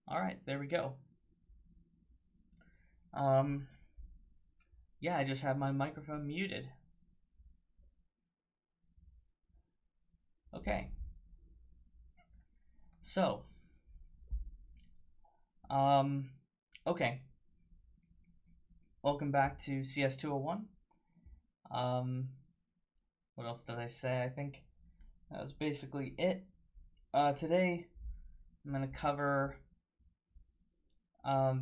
All right, there we go. Yeah, I just have my microphone muted. Okay. So, okay. Welcome back to cs201. What else did I say? I think that was basically it. Today, I'm going to cover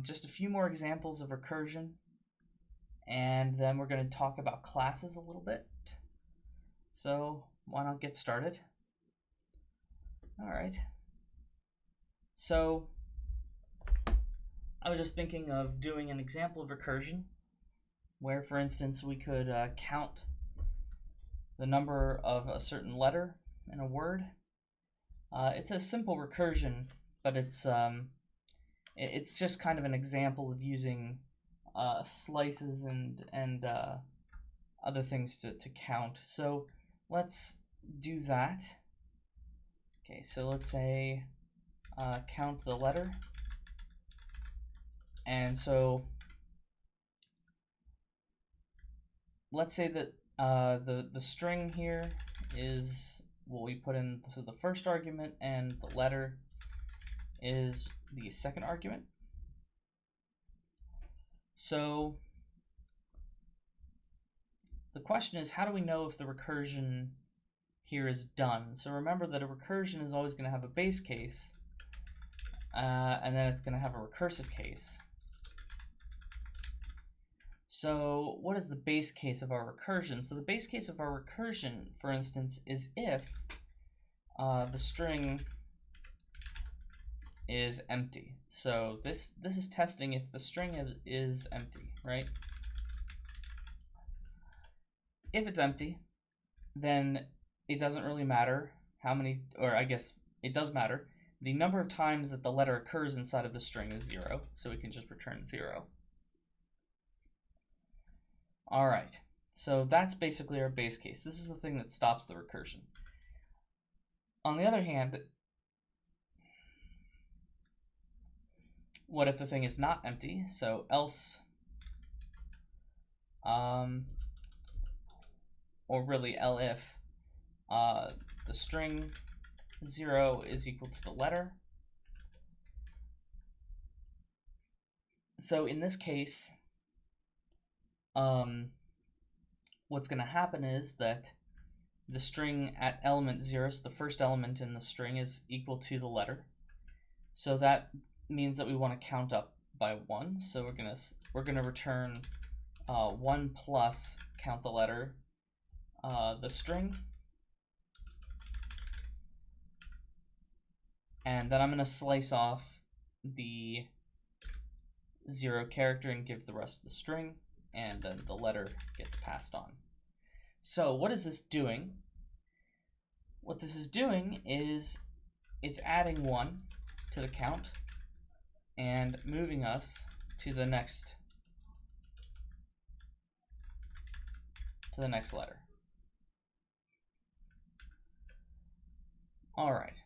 just a few more examples of recursion, and then we're going to talk about classes a little bit. So why not get started? All right. So I was just thinking of doing an example of recursion where, for instance, we could count the number of a certain letter in a word. It's a simple recursion, but it's just kind of an example of using slices and other things to count. So let's do that. Okay, so let's say count the letter. And so let's say that the string here is what we put in the first argument, and the letter is the second argument. So the question is, how do we know if the recursion here is done? So remember that a recursion is always going to have a base case, and then it's going to have a recursive case. So what is the base case of our recursion? So the base case of our recursion, for instance, is if the string is empty. So this is testing if the string is empty, right? If it's empty, then it doesn't really matter how many, or I guess it does matter. The number of times that the letter occurs inside of the string is 0, so we can just return 0. All right, so that's basically our base case. This is the thing that stops the recursion. On the other hand, what if the thing is not empty? So else, or really elif, the string 0 is equal to the letter. So in this case, what's going to happen is that the string at element 0, so the first element in the string, is equal to the letter. So that means that we want to count up by 1. So we're gonna return 1 plus count the letter, the string, and then I'm gonna slice off the 0 character and give the rest of the string, and then the letter gets passed on. So what is this doing? What this is doing is it's adding 1 to the count and moving us to the next letter. All right.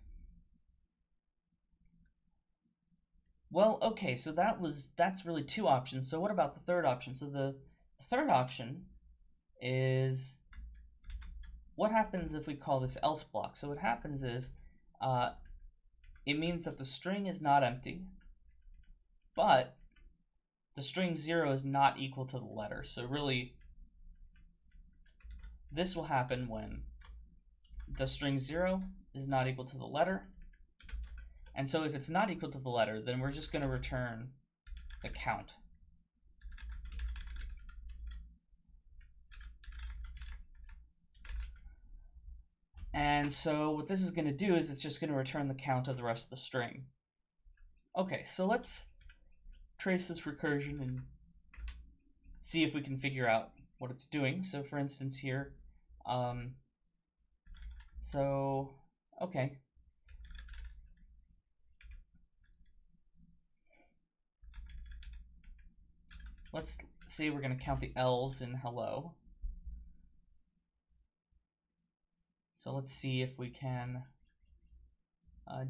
Well, okay, so that's really 2 options. So what about the third option? So the third option is, what happens if we call this else block? So what happens is, it means that the string is not empty, but the string 0 is not equal to the letter. So really, this will happen when the string 0 is not equal to the letter. And so if it's not equal to the letter, then we're just going to return the count. And so what this is going to do is it's just going to return the count of the rest of the string. Okay, so let's trace this recursion and see if we can figure out what it's doing. So for instance here, okay. Let's say we're going to count the L's in hello. So let's see if we can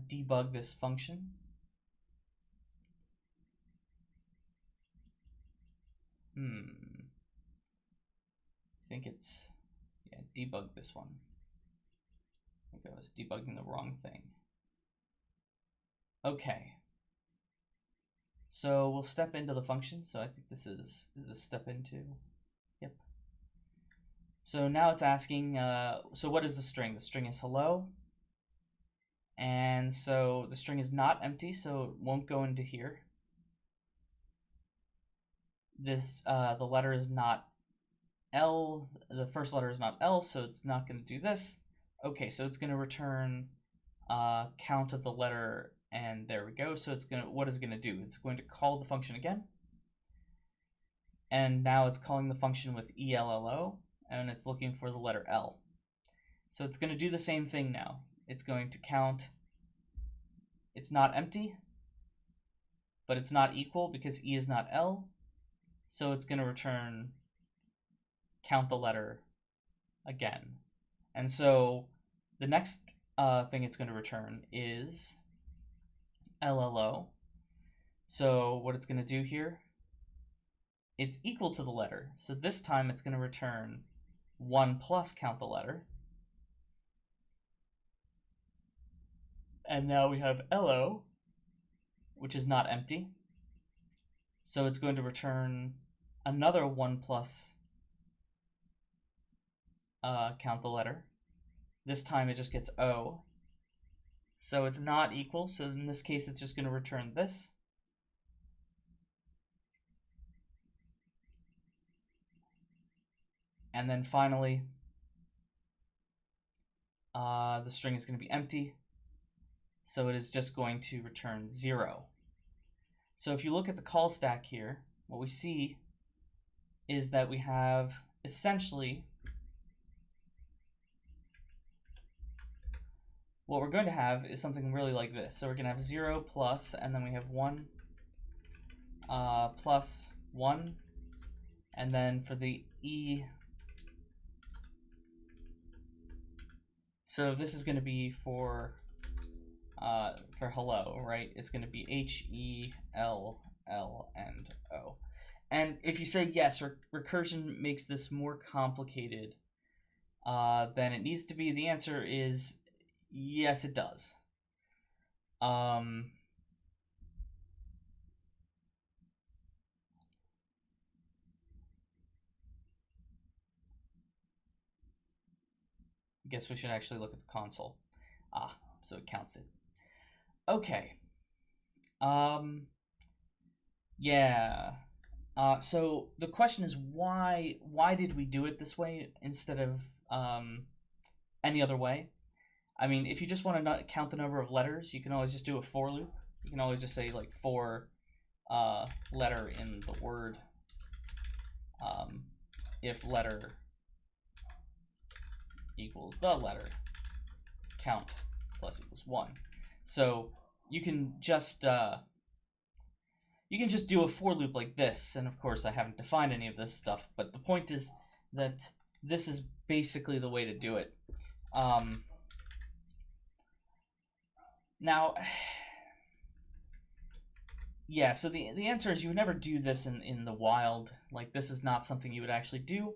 debug this function. I think it's, yeah, debug this one. I think I was debugging the wrong thing. Okay. So we'll step into the function. So I think this is a step into, yep. So now it's asking, so what is the string? The string is hello. And so the string is not empty, so it won't go into here. This, the letter is not L, the first letter is not L, so it's not going to do this. Okay, so it's going to return count of the letter, and there we go. So it's what is it going to do? It's going to call the function again. And now it's calling the function with ELLO, and it's looking for the letter L. So it's going to do the same thing now. It's going to count. It's not empty, but it's not equal because E is not L. So it's going to return count the letter again. And so the next thing it's going to return is LLO. So what it's going to do here, it's equal to the letter. So this time it's going to return 1 plus count the letter. And now we have LO, which is not empty. So it's going to return another 1 plus count the letter. This time it just gets O. So it's not equal. So in this case, it's just going to return this. And then finally, the string is going to be empty. So it is just going to return 0. So if you look at the call stack here, what we see is that we have essentially what we're going to have is something really like this. So we're going to have 0 plus, and then we have 1 plus 1, and then for the E, so this is going to be for for hello, right? It's going to be HELLNO. And if you say yes, recursion makes this more complicated than it needs to be, the answer is yes, it does. I guess we should actually look at the console. So it counts it. Okay. Yeah. So the question is why did we do it this way instead of any other way? I mean, if you just want to count the number of letters, you can always just do a for loop. You can always just say like for letter in the word if letter equals the letter, count plus equals 1. So you can just do a for loop like this, and of course I haven't defined any of this stuff, but the point is that this is basically the way to do it. Now, yeah, so the answer is you would never do this in the wild. Like, this is not something you would actually do,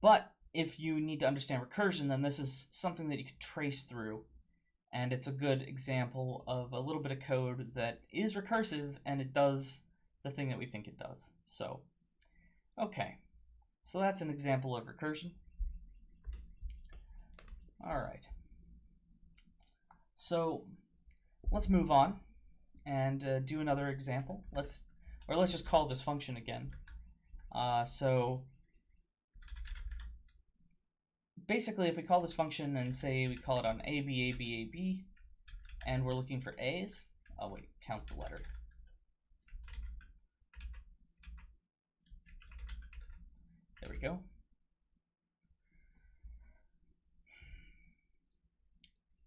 but if you need to understand recursion, then this is something that you could trace through, and it's a good example of a little bit of code that is recursive and it does the thing that we think it does. So, okay, so that's an example of recursion. All right, so let's move on and do another example. Let's just call this function again. So basically, if we call this function and say we call it on A, B, A, B, A, B, and we're looking for A's, oh wait, count the letter. There we go.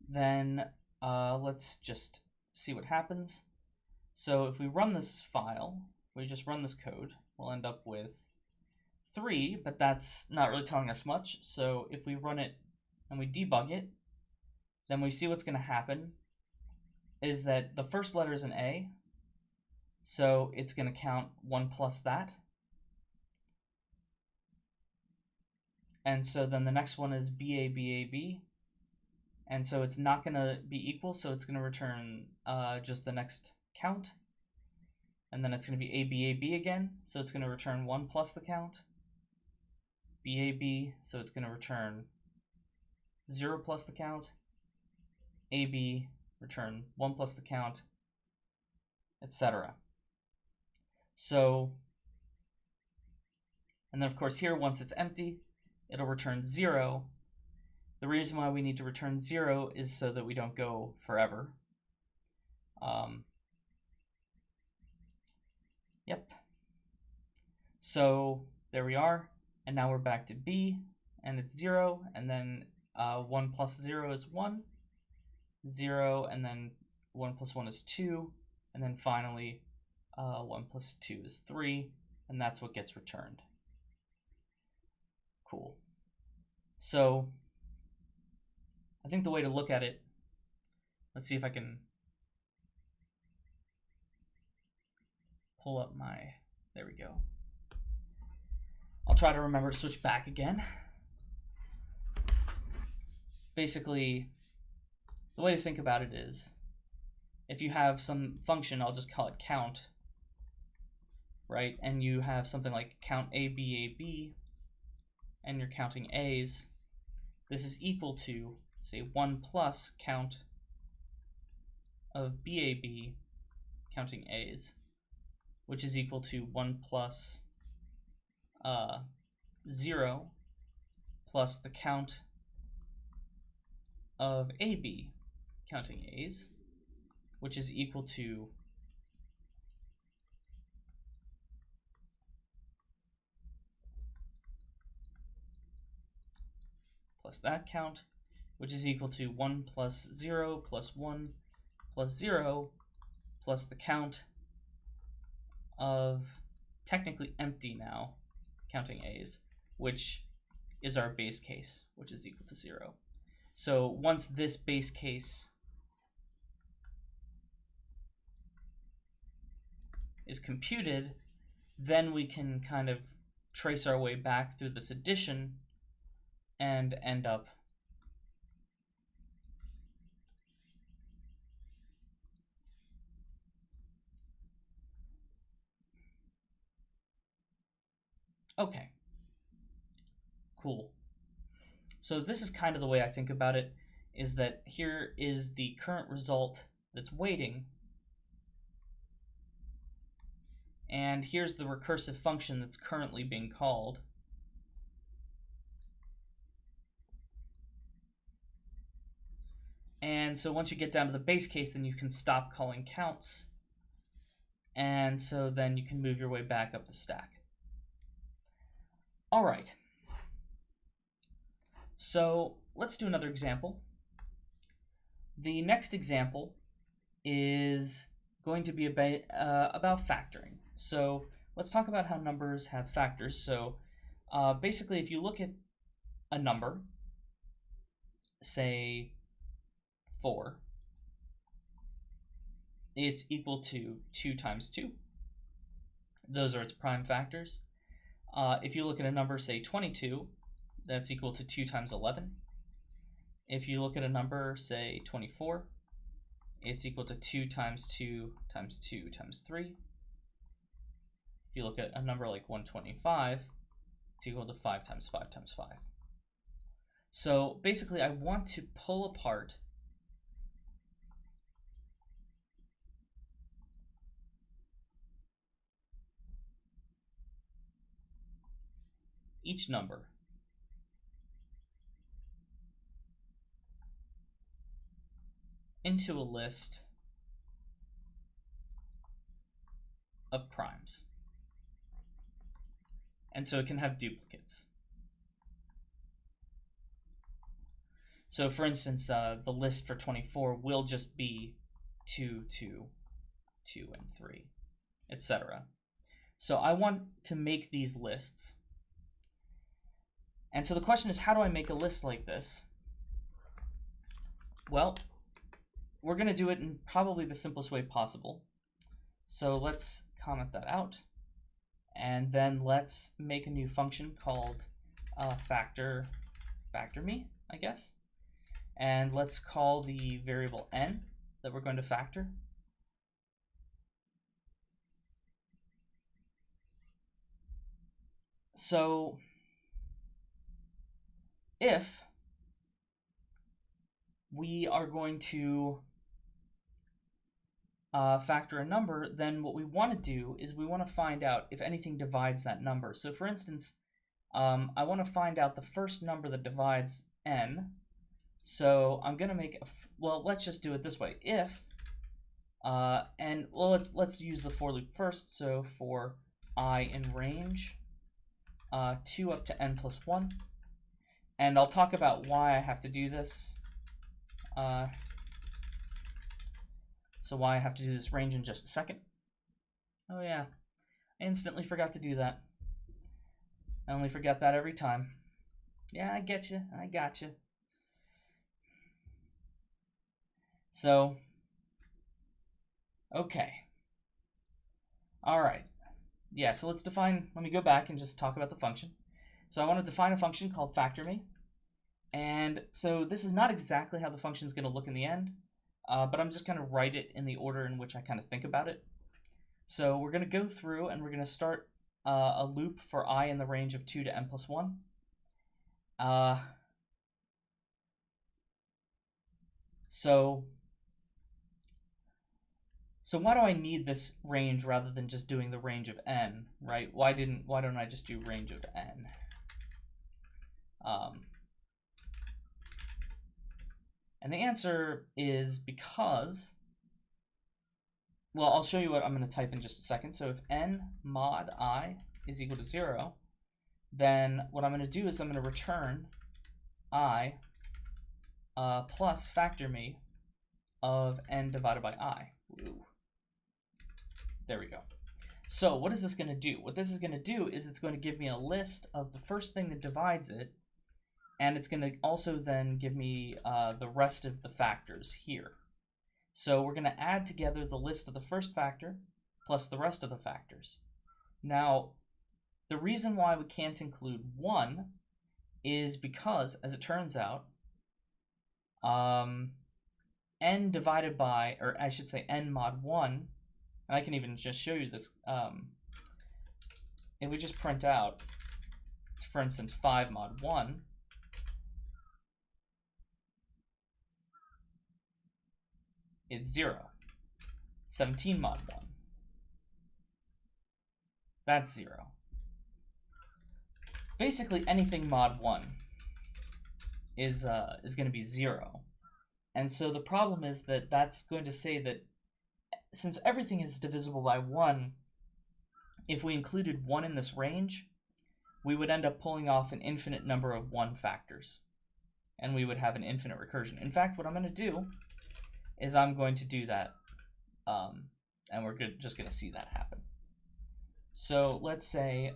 Then let's just see what happens. So if we run this file, we just run this code, we'll end up with 3, but that's not really telling us much. So if we run it and we debug it, then we see what's going to happen is that the first letter is an A, so it's going to count 1 plus that. And so then the next one is B, A, B, A, B, and so it's not going to be equal, so it's going to return just the next count. And then it's going to be A, B, A, B again, so it's going to return 1 plus the count. B, A, B, so it's going to return 0 plus the count. A, B, return 1 plus the count, etc. So, and then of course here, once it's empty, it'll return 0. The reason why we need to return 0 is so that we don't go forever. Yep. So there we are, and now we're back to B, and it's 0, and then 1 plus 0 is 1, 0, and then 1 plus 1 is 2, and then finally 1 plus 2 is 3, and that's what gets returned. Cool. So I think the way to look at it, let's see if I can pull up my, there we go. I'll try to remember to switch back again. Basically, the way to think about it is, if you have some function, I'll just call it count, right? And you have something like count A, B, A, B, and you're counting A's. This is equal to, say, 1 plus count of B, A, B, counting A's, which is equal to 1 plus 0 plus the count of AB, counting A's, which is equal to plus that count, which is equal to 1 plus 0 plus 1 plus 0 plus the count of technically empty now, counting A's, which is our base case, which is equal to 0. So once this base case is computed, then we can kind of trace our way back through this addition and end up okay. Cool. So this is kind of the way I think about it, is that here is the current result that's waiting, and here's the recursive function that's currently being called. And so once you get down to the base case, then you can stop calling counts, and so then you can move your way back up the stack. All right. So let's do another example. The next example is going to be about factoring. So let's talk about how numbers have factors. So basically, if you look at a number, say 4, it's equal to 2 times 2. Those are its prime factors. If you look at a number, say 22, that's equal to 2 times 11. If you look at a number, say 24, it's equal to 2 times 2 times 2 times 3. If you look at a number like 125, it's equal to 5 times 5 times 5. So basically, I want to pull apart each number into a list of primes. And so it can have duplicates. So for instance, the list for 24 will just be 2, 2, 2, and 3, etc. So I want to make these lists. And so the question is, how do I make a list like this? Well, we're going to do it in probably the simplest way possible. So let's comment that out. And then let's make a new function called factor me, I guess. And let's call the variable n that we're going to factor. So if we are going to factor a number, then what we want to do is we want to find out if anything divides that number. So for instance, I want to find out the first number that divides n. So I'm going to make well, let's just do it this way. If and well, let's use the for loop first. So for I in range 2 up to n plus 1, and I'll talk about why I have to do this. So why I have to do this range in just a second. Oh yeah, I instantly forgot to do that. I only forget that every time. Yeah, I get you. I got you. So, okay. All right. Yeah, so let's define, let me go back and just talk about the function. So I want to define a function called factor me. And so this is not exactly how the function is going to look in the end, but I'm just going to write it in the order in which I kind of think about it. So we're going to go through and we're going to start a loop for I in the range of 2 to n plus 1. So why do I need this range rather than just doing the range of n, right? Why don't I just do range of n? And the answer is because, well, I'll show you what I'm going to type in just a second. So if n mod I is equal to 0, then what I'm going to do is I'm going to return I plus factor me of n divided by I. Ooh. There we go. So what is this going to do? What this is going to do is it's going to give me a list of the first thing that divides it, and it's going to also then give me the rest of the factors here. So we're going to add together the list of the first factor plus the rest of the factors. Now, the reason why we can't include 1 is because, as it turns out, n divided by, or I should say n mod 1, and I can even just show you this, if we just print out, for instance, 5 mod 1, it's 0. 17 mod 1, that's 0. Basically, anything mod 1 is going to be 0. And so the problem is that that's going to say that since everything is divisible by 1, if we included 1 in this range, we would end up pulling off an infinite number of 1 factors. And we would have an infinite recursion. In fact, what I'm going to do is I'm going to do that. And we're just going to see that happen. So let's say,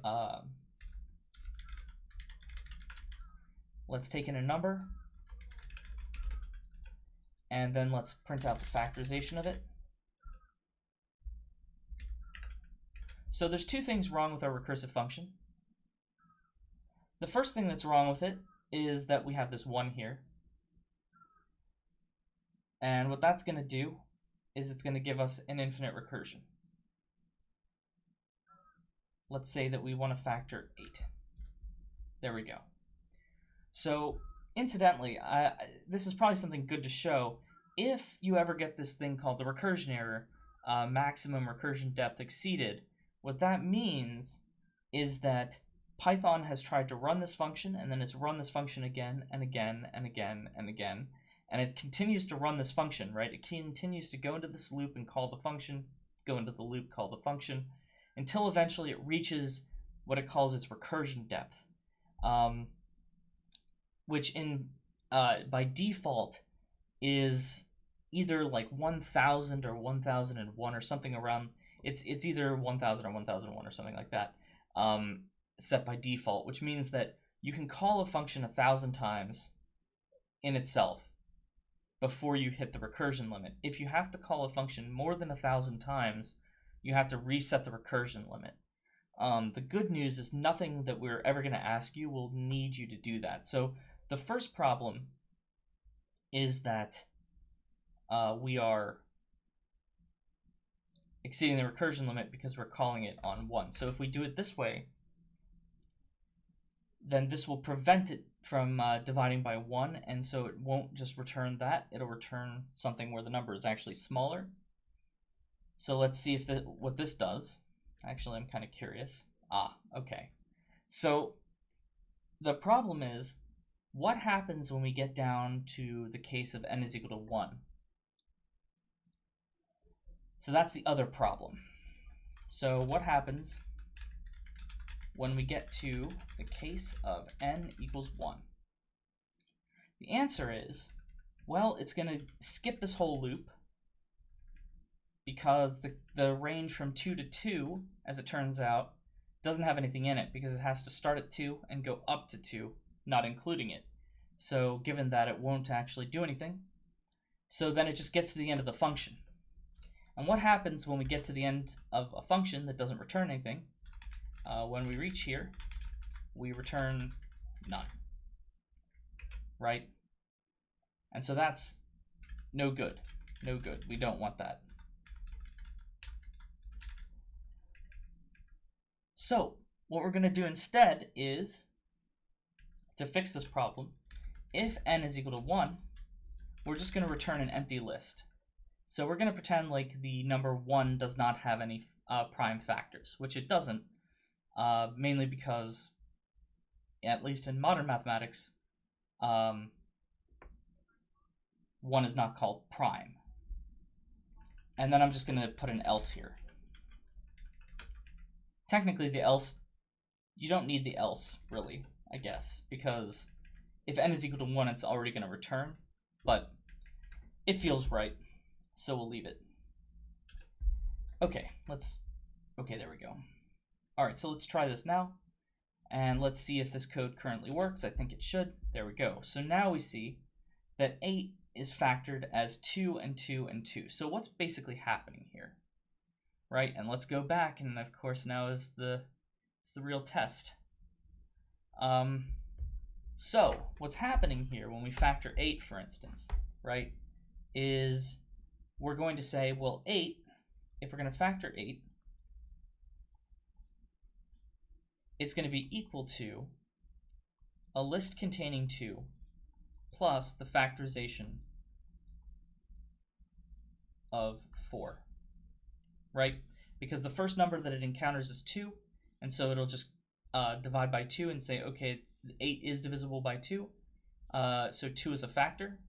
let's take in a number, and then let's print out the factorization of it. So there's 2 things wrong with our recursive function. The first thing that's wrong with it is that we have this 1 here. And what that's going to do is it's going to give us an infinite recursion. Let's say that we want to factor 8. There we go. So incidentally, this is probably something good to show. If you ever get this thing called the recursion error, maximum recursion depth exceeded, what that means is that Python has tried to run this function, and then it's run this function again and again and again and again, and it continues to run this function, right? It continues to go into this loop and call the function, go into the loop, call the function, until eventually it reaches what it calls its recursion depth, which by default is either like 1000 or 1001 or something around. It's either 1000 or 1001 or something like that, set by default, which means that you can call a function 1,000 times in itself before you hit the recursion limit. If you have to call a function more than 1,000 times, you have to reset the recursion limit. The good news is nothing that we're ever going to ask you will need you to do that. So the first problem is that we are exceeding the recursion limit because we're calling it on 1. So if we do it this way, then this will prevent it from dividing by 1, and so it won't just return that, it'll return something where the number is actually smaller. So let's see if what this does. Actually, I'm kind of curious. Okay. So the problem is, what happens when we get down to the case of n is equal to 1? So that's the other problem. So what happens when we get to the case of n equals 1? The answer is, well, it's going to skip this whole loop because the range from 2 to 2, as it turns out, doesn't have anything in it because it has to start at 2 and go up to 2, not including it. So given that, it won't actually do anything. So then it just gets to the end of the function. And what happens when we get to the end of a function that doesn't return anything? When we reach here, we return none, right? And so that's no good, no good. We don't want that. So what we're going to do instead is, to fix this problem, if n is equal to 1, we're just going to return an empty list. So we're going to pretend like the number 1 does not have any prime factors, which it doesn't, mainly because, at least in modern mathematics, 1 is not called prime. And then I'm just going to put an else here. Technically, the else, you don't need the else, really, I guess, because if n is equal to 1, it's already going to return, but it feels right. So we'll leave it. Okay, there we go. All right, so let's try this now. And let's see if this code currently works. I think it should. There we go. So now we see that 8 is factored as 2 and 2 and 2. So what's basically happening here? right? And let's go back, and of course now is it's the real test. So what's happening here when we factor 8, for instance, right, is we're going to say, well, 8, if we're going to factor 8, it's going to be equal to a list containing 2 plus the factorization of 4, right? Because the first number that it encounters is 2, and so it'll just divide by 2 and say, okay, 8 is divisible by 2, so 2 is a factor,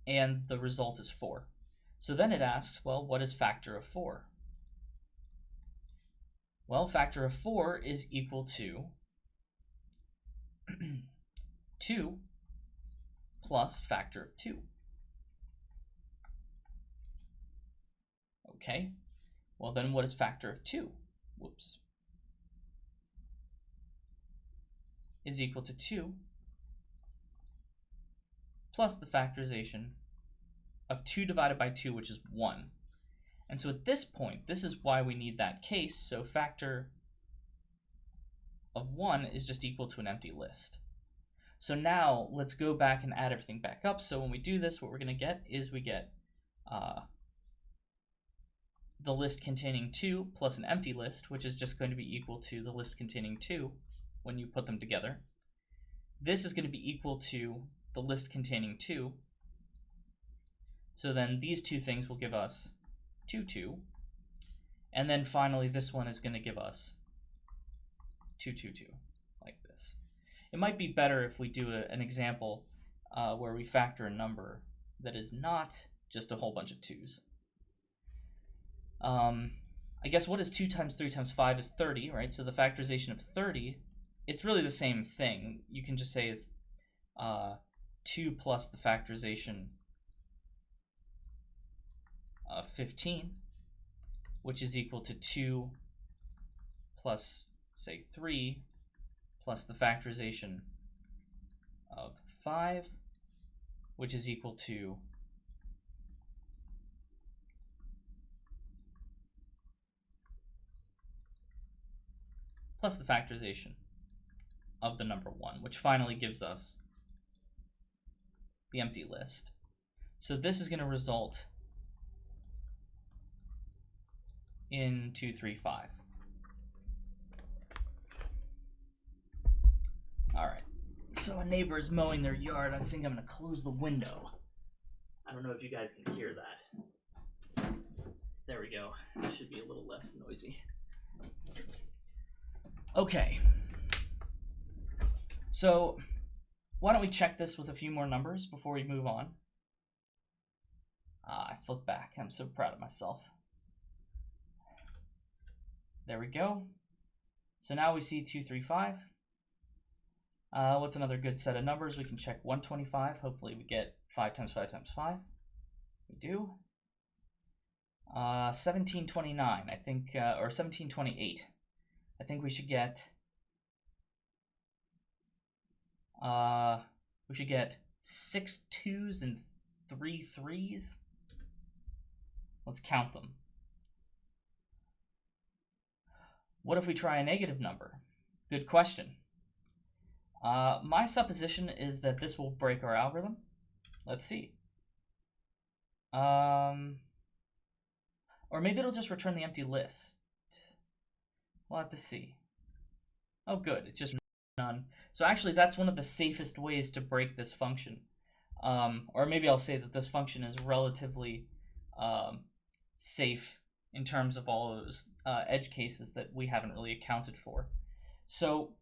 and the result is 4. So then it asks, well, what is factor of 4? Well, factor of 4 is equal to 2 plus factor of 2. Okay, well then what is factor of 2? Whoops. Is equal to 2 plus the factorization of 2 divided by 2, which is 1. And so at this point, this is why we need that case. So factor of 1 is just equal to an empty list. So now let's go back and add everything back up. So when we do this, what we're going to get is we get the list containing 2 plus an empty list, which is just going to be equal to the list containing 2 when you put them together. This is going to be equal to the list containing 2. So then these two things will give us 2, 2. And then finally, this one is going to give us 2, 2, 2, like this. It might be better if we do an example where we factor a number that is not just a whole bunch of 2's. I guess what is 2 times 3 times 5 is 30, right? So the factorization of 30, it's really the same thing. You can just say it's 2 plus the factorization of 15, which is equal to 2 plus, say, 3 plus the factorization of 5, which is equal to plus the factorization of the number 1, which finally gives us the empty list. So this is going to result in 2, 3, 5. All right, so a neighbor is mowing their yard. I think I'm going to close the window. I don't know if you guys can hear that. There we go. It should be a little less noisy. Okay, so why don't we check this with a few more numbers before we move on? I flipped back. I'm so proud of myself. There we go. So now we see 2, 3, 5. What's another good set of numbers? We can check 125. Hopefully we get 5 times 5 times 5. We do. 1729, I think, or 1728. I think we should get 6 2's and 3 3's. Let's count them. What if we try a negative number? Good question. My supposition is that this will break our algorithm. Let's see. Or maybe it'll just return the empty list. We'll have to see. Oh, good. It's just none. So actually, that's one of the safest ways to break this function. Or maybe I'll say that this function is relatively safe in terms of all those edge cases that we haven't really accounted for. So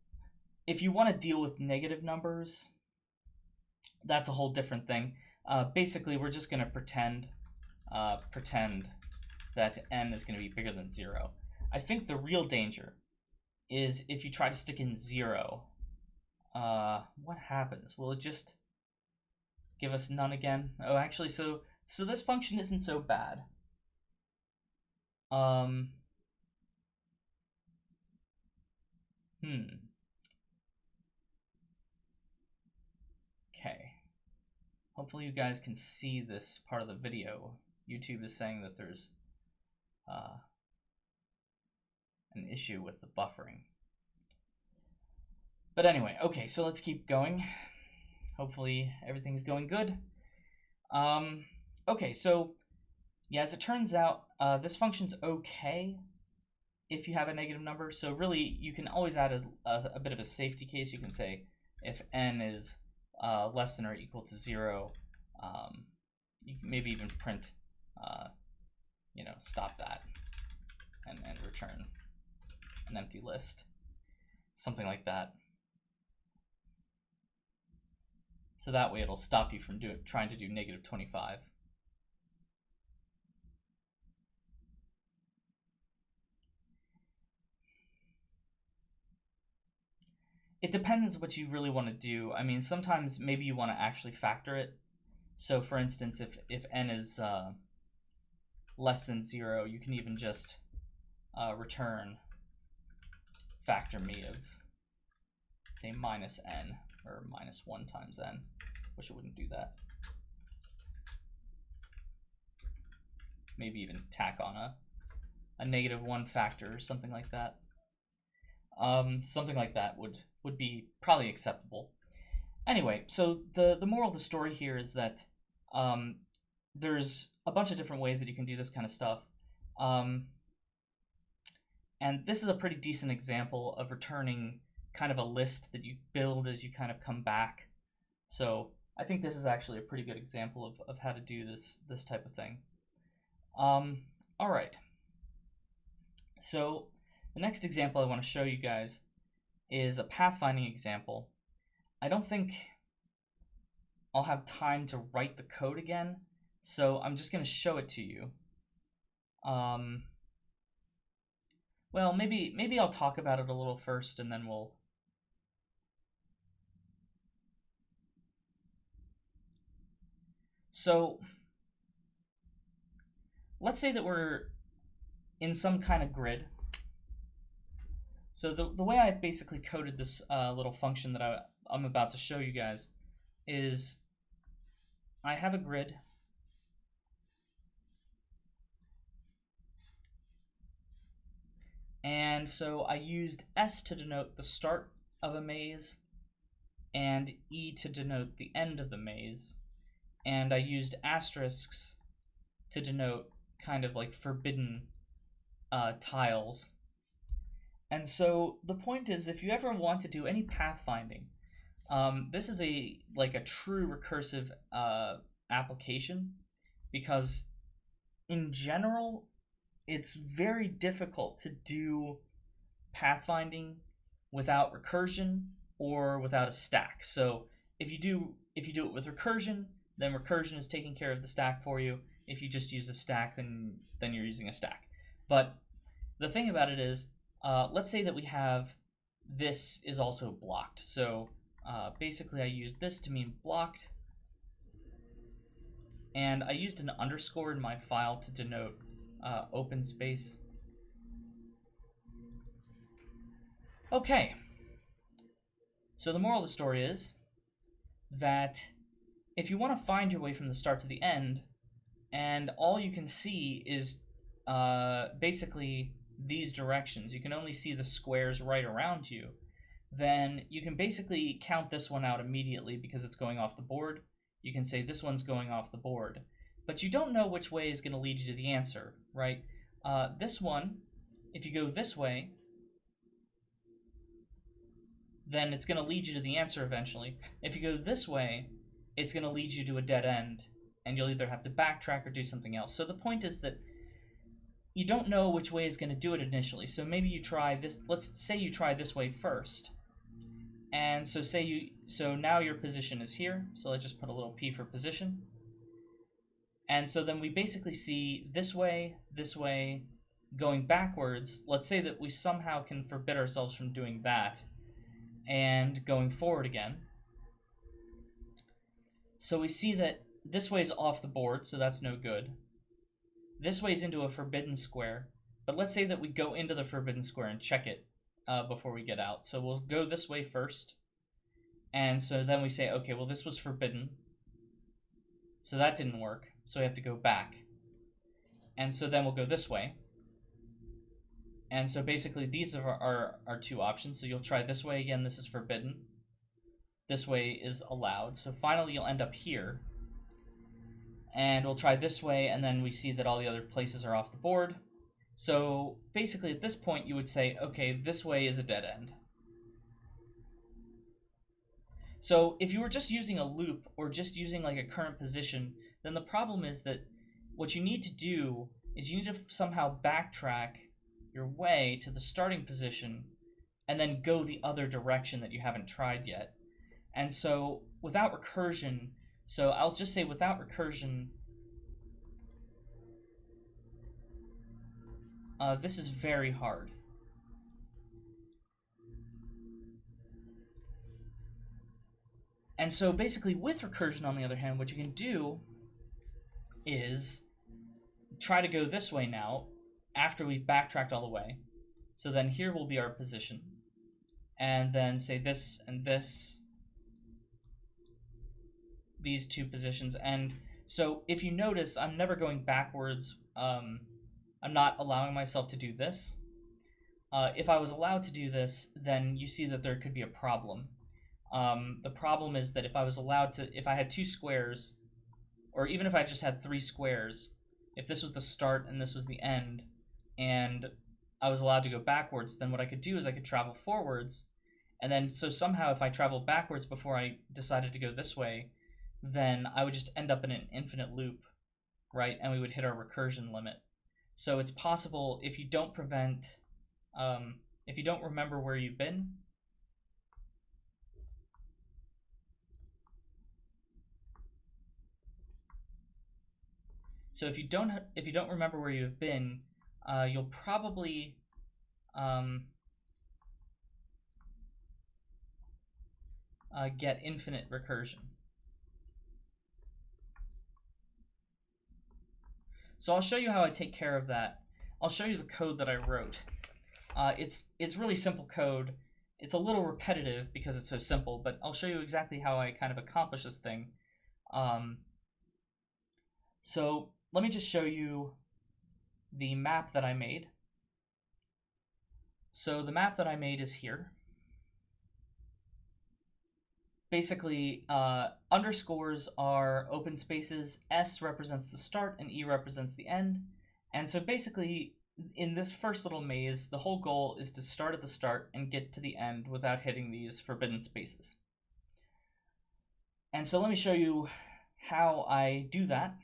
if you want to deal with negative numbers, that's a whole different thing. Basically, we're just going to pretend that n is going to be bigger than 0. I think the real danger is if you try to stick in 0. What happens? Will it just give us none again? Oh, actually, so this function isn't so bad. Okay. Hopefully you guys can see this part of the video. YouTube is saying that there's an issue with the buffering. But anyway, okay, so let's keep going. Hopefully everything's going good. Okay, so yeah, as it turns out, this function's okay if you have a negative number. So really, you can always add a bit of a safety case. You can say if n is less than or equal to 0, you can maybe even print, stop that and return an empty list, something like that. So that way it'll stop you from trying to do negative 25. It depends what you really want to do. I mean, sometimes maybe you want to actually factor it. So for instance, if n is less than 0, you can even just return factor me of, say, minus n, or minus 1 times n. Wish it wouldn't do that. Maybe even tack on a negative 1 factor or something like that. Something like that would be probably acceptable. Anyway, so the moral of the story here is that there's a bunch of different ways that you can do this kind of stuff. And this is a pretty decent example of returning kind of a list that you build as you kind of come back. So I think this is actually a pretty good example of how to do this type of thing. All right. So the next example I want to show you guys is a pathfinding example. I don't think I'll have time to write the code again, so I'm just going to show it to you. Well, maybe I'll talk about it a little first, and then we'll... So let's say that we're in some kind of grid. So the way I basically coded this little function that I'm about to show you guys is I have a grid. And so I used S to denote the start of a maze and E to denote the end of the maze. And I used asterisks to denote kind of like forbidden tiles. And so the point is, if you ever want to do any pathfinding, this is a true recursive application, because in general, it's very difficult to do pathfinding without recursion or without a stack. So if you do it with recursion, then recursion is taking care of the stack for you. If you just use a stack, then you're using a stack. But the thing about it is, let's say that we have this is also blocked. So basically I used this to mean blocked, and I used an underscore in my file to denote open space. Okay, so the moral of the story is that if you want to find your way from the start to the end, and all you can see is basically these directions, you can only see the squares right around you, then you can basically count this one out immediately because it's going off the board. You can say this one's going off the board, but you don't know which way is going to lead you to the answer, right? This one, if you go this way, then it's going to lead you to the answer eventually. If you go this way, it's going to lead you to a dead end, and you'll either have to backtrack or do something else. So the point is that you don't know which way is going to do it initially. So maybe you try this. Let's say you try this way first. And so now your position is here. So let's just put a little P for position. And so then we basically see this way, going backwards. Let's say that we somehow can forbid ourselves from doing that and going forward again. So we see that this way is off the board, so that's no good. This way is into a forbidden square, but let's say that we go into the forbidden square and check it before we get out. So we'll go this way first, and so then we say, okay, well, this was forbidden, so that didn't work, so we have to go back. And so then we'll go this way, And so basically these are our two options. So you'll try this way again, this is forbidden. This way is allowed. So finally you'll end up here. And we'll try this way, and then we see that all the other places are off the board. So basically at this point you would say, okay, this way is a dead end. So if you were just using a loop or just using like a current position, then the problem is that what you need to do is you need to somehow backtrack your way to the starting position and then go the other direction that you haven't tried yet. And so without recursion, so I'll just say without recursion, this is very hard. And so basically with recursion, on the other hand, what you can do is try to go this way now after we've backtracked all the way. So then here will be our position. And then say this and this, these two positions. And so if you notice, I'm never going backwards. I'm not allowing myself to do this. If I was allowed to do this, then you see that there could be a problem. The problem is that if I was allowed to, if I had two squares, or even if I just had three squares, if this was the start and this was the end, and I was allowed to go backwards, then what I could do is I could travel forwards, and then so somehow if I traveled backwards before I decided to go this way, then I would just end up in an infinite loop, right? And we would hit our recursion limit. So it's possible if you don't prevent, if you don't remember where you've been, so if you don't remember where you've been, you'll probably get infinite recursion. So I'll show you how I take care of that. I'll show you the code that I wrote. It's really simple code. It's a little repetitive because it's so simple, but I'll show you exactly how I kind of accomplish this thing. So let me just show you the map that I made. So the map that I made is here. Basically, underscores are open spaces, S represents the start, and E represents the end. And so basically, in this first little maze, the whole goal is to start at the start and get to the end without hitting these forbidden spaces. And so let me show you how I do that.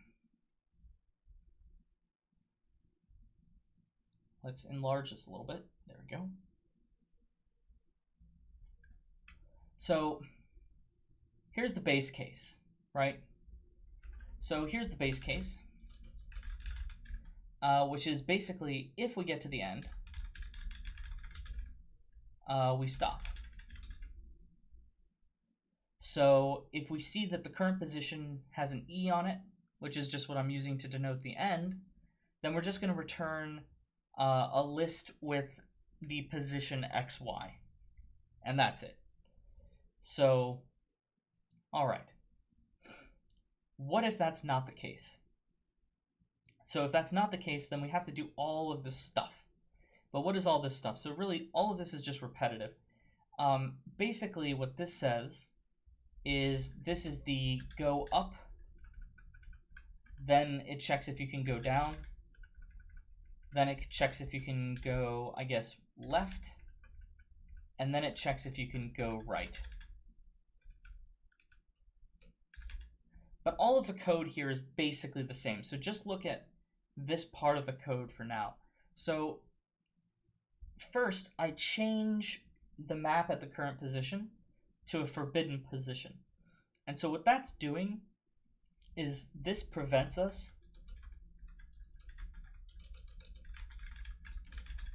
Let's enlarge this a little bit. There we go. So here's the base case, right? So here's the base case, which is basically if we get to the end, we stop. So if we see that the current position has an E on it, which is just what I'm using to denote the end, then we're just going to return a list with the position XY, and that's it. So, all right. What if that's not the case? So if that's not the case, then we have to do all of this stuff. But what is all this stuff? So really, all of this is just repetitive. Basically, what this says is this is the go up, then it checks if you can go down, then it checks if you can go, I guess, left, and then it checks if you can go right. But all of the code here is basically the same. So just look at this part of the code for now. So first, I change the map at the current position to a forbidden position. And so what that's doing is this prevents us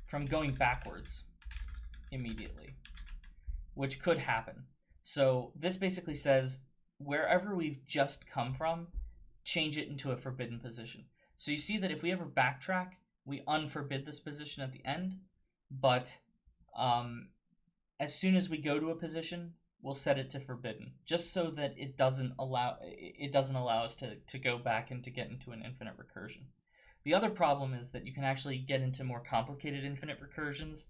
from going backwards immediately, which could happen. So this basically says wherever we've just come from, change it into a forbidden position. So you see that if we ever backtrack, we unforbid this position at the end, but as soon as we go to a position, we'll set it to forbidden, just so that it doesn't allow us to go back and to get into an infinite recursion. The other problem is that you can actually get into more complicated infinite recursions,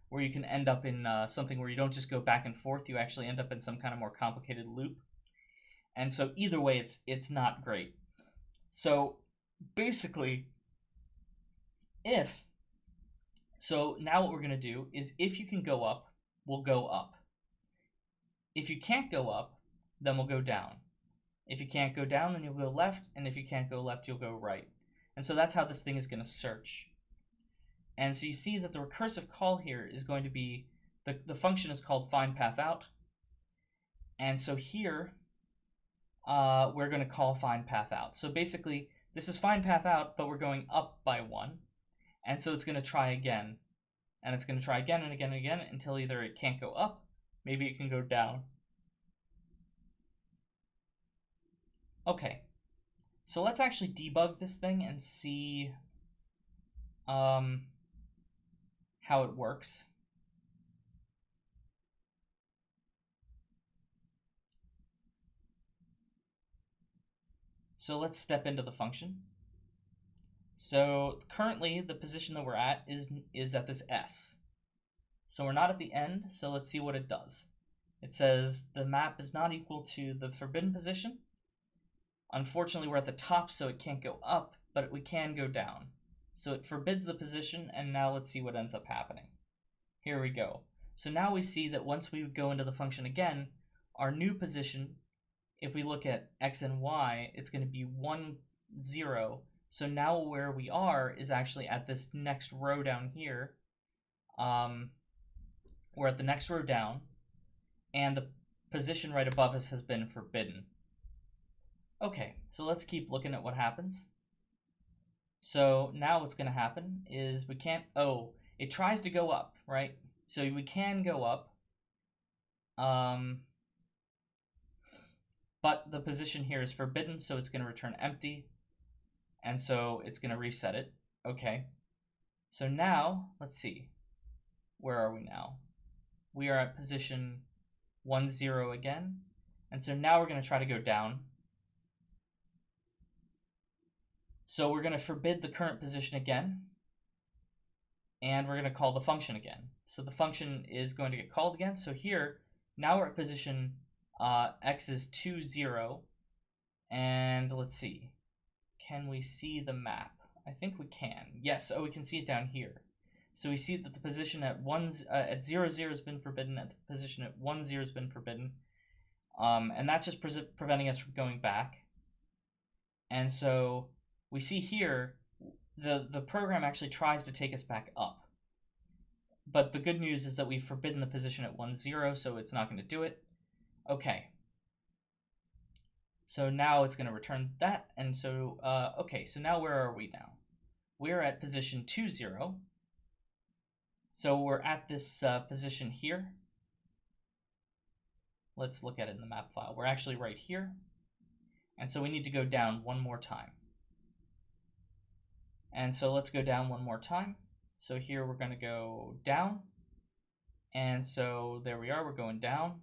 where you can end up in something where you don't just go back and forth, you actually end up in some kind of more complicated loop. And so either way, it's not great. So basically, so now what we're going to do is, if you can go up, we'll go up. If you can't go up, then we'll go down. If you can't go down, then you'll go left, and if you can't go left, you'll go right. And so that's how this thing is going to search. And so you see that the recursive call here is going to be, the function is called findPathOut. And so here, we're going to call findPathOut. So basically, this is findPathOut, but we're going up by 1. And so it's going to try again. And it's going to try again and again and again until either it can't go up, maybe it can go down. Okay, so let's actually debug this thing and see how it works. So let's step into the function. So currently the position that we're at is at this S. So we're not at the end, so let's see what it does. It says the map is not equal to the forbidden position. Unfortunately, we're at the top, so it can't go up, but we can go down. So it forbids the position, and now let's see what ends up happening. Here we go. So now we see that once we go into the function again, our new position, if we look at x and y, it's going to be 1, 0. So now where we are is actually at this next row down here. We're at the next row down, and the position right above us has been forbidden. Okay, so let's keep looking at what happens. So now what's going to happen is we can't, it tries to go up, right? So we can go up, but the position here is forbidden, so it's going to return empty, and so it's going to reset it. Okay, so now, let's see, where are we now? We are at position 1, 0 again, and so now we're going to try to go down. So we're going to forbid the current position again, and we're going to call the function again. So the function is going to get called again. So here, now we're at position x is 2, 0, and let's see. Can we see the map? I think we can. Yes, we can see it down here. So we see that the position at 0, 0 has been forbidden, at the position at 1, 0 has been forbidden, and that's just preventing us from going back. And so we see here, the program actually tries to take us back up. But the good news is that we've forbidden the position at 1, 0, so it's not going to do it. Okay. So now it's going to return that, and so, okay, so now where are we now? We're at position 2, 0. So we're at this position here. Let's look at it in the map file. We're actually right here. And so we need to go down one more time. And so let's go down one more time. So here we're going to go down. And so there we are, we're going down.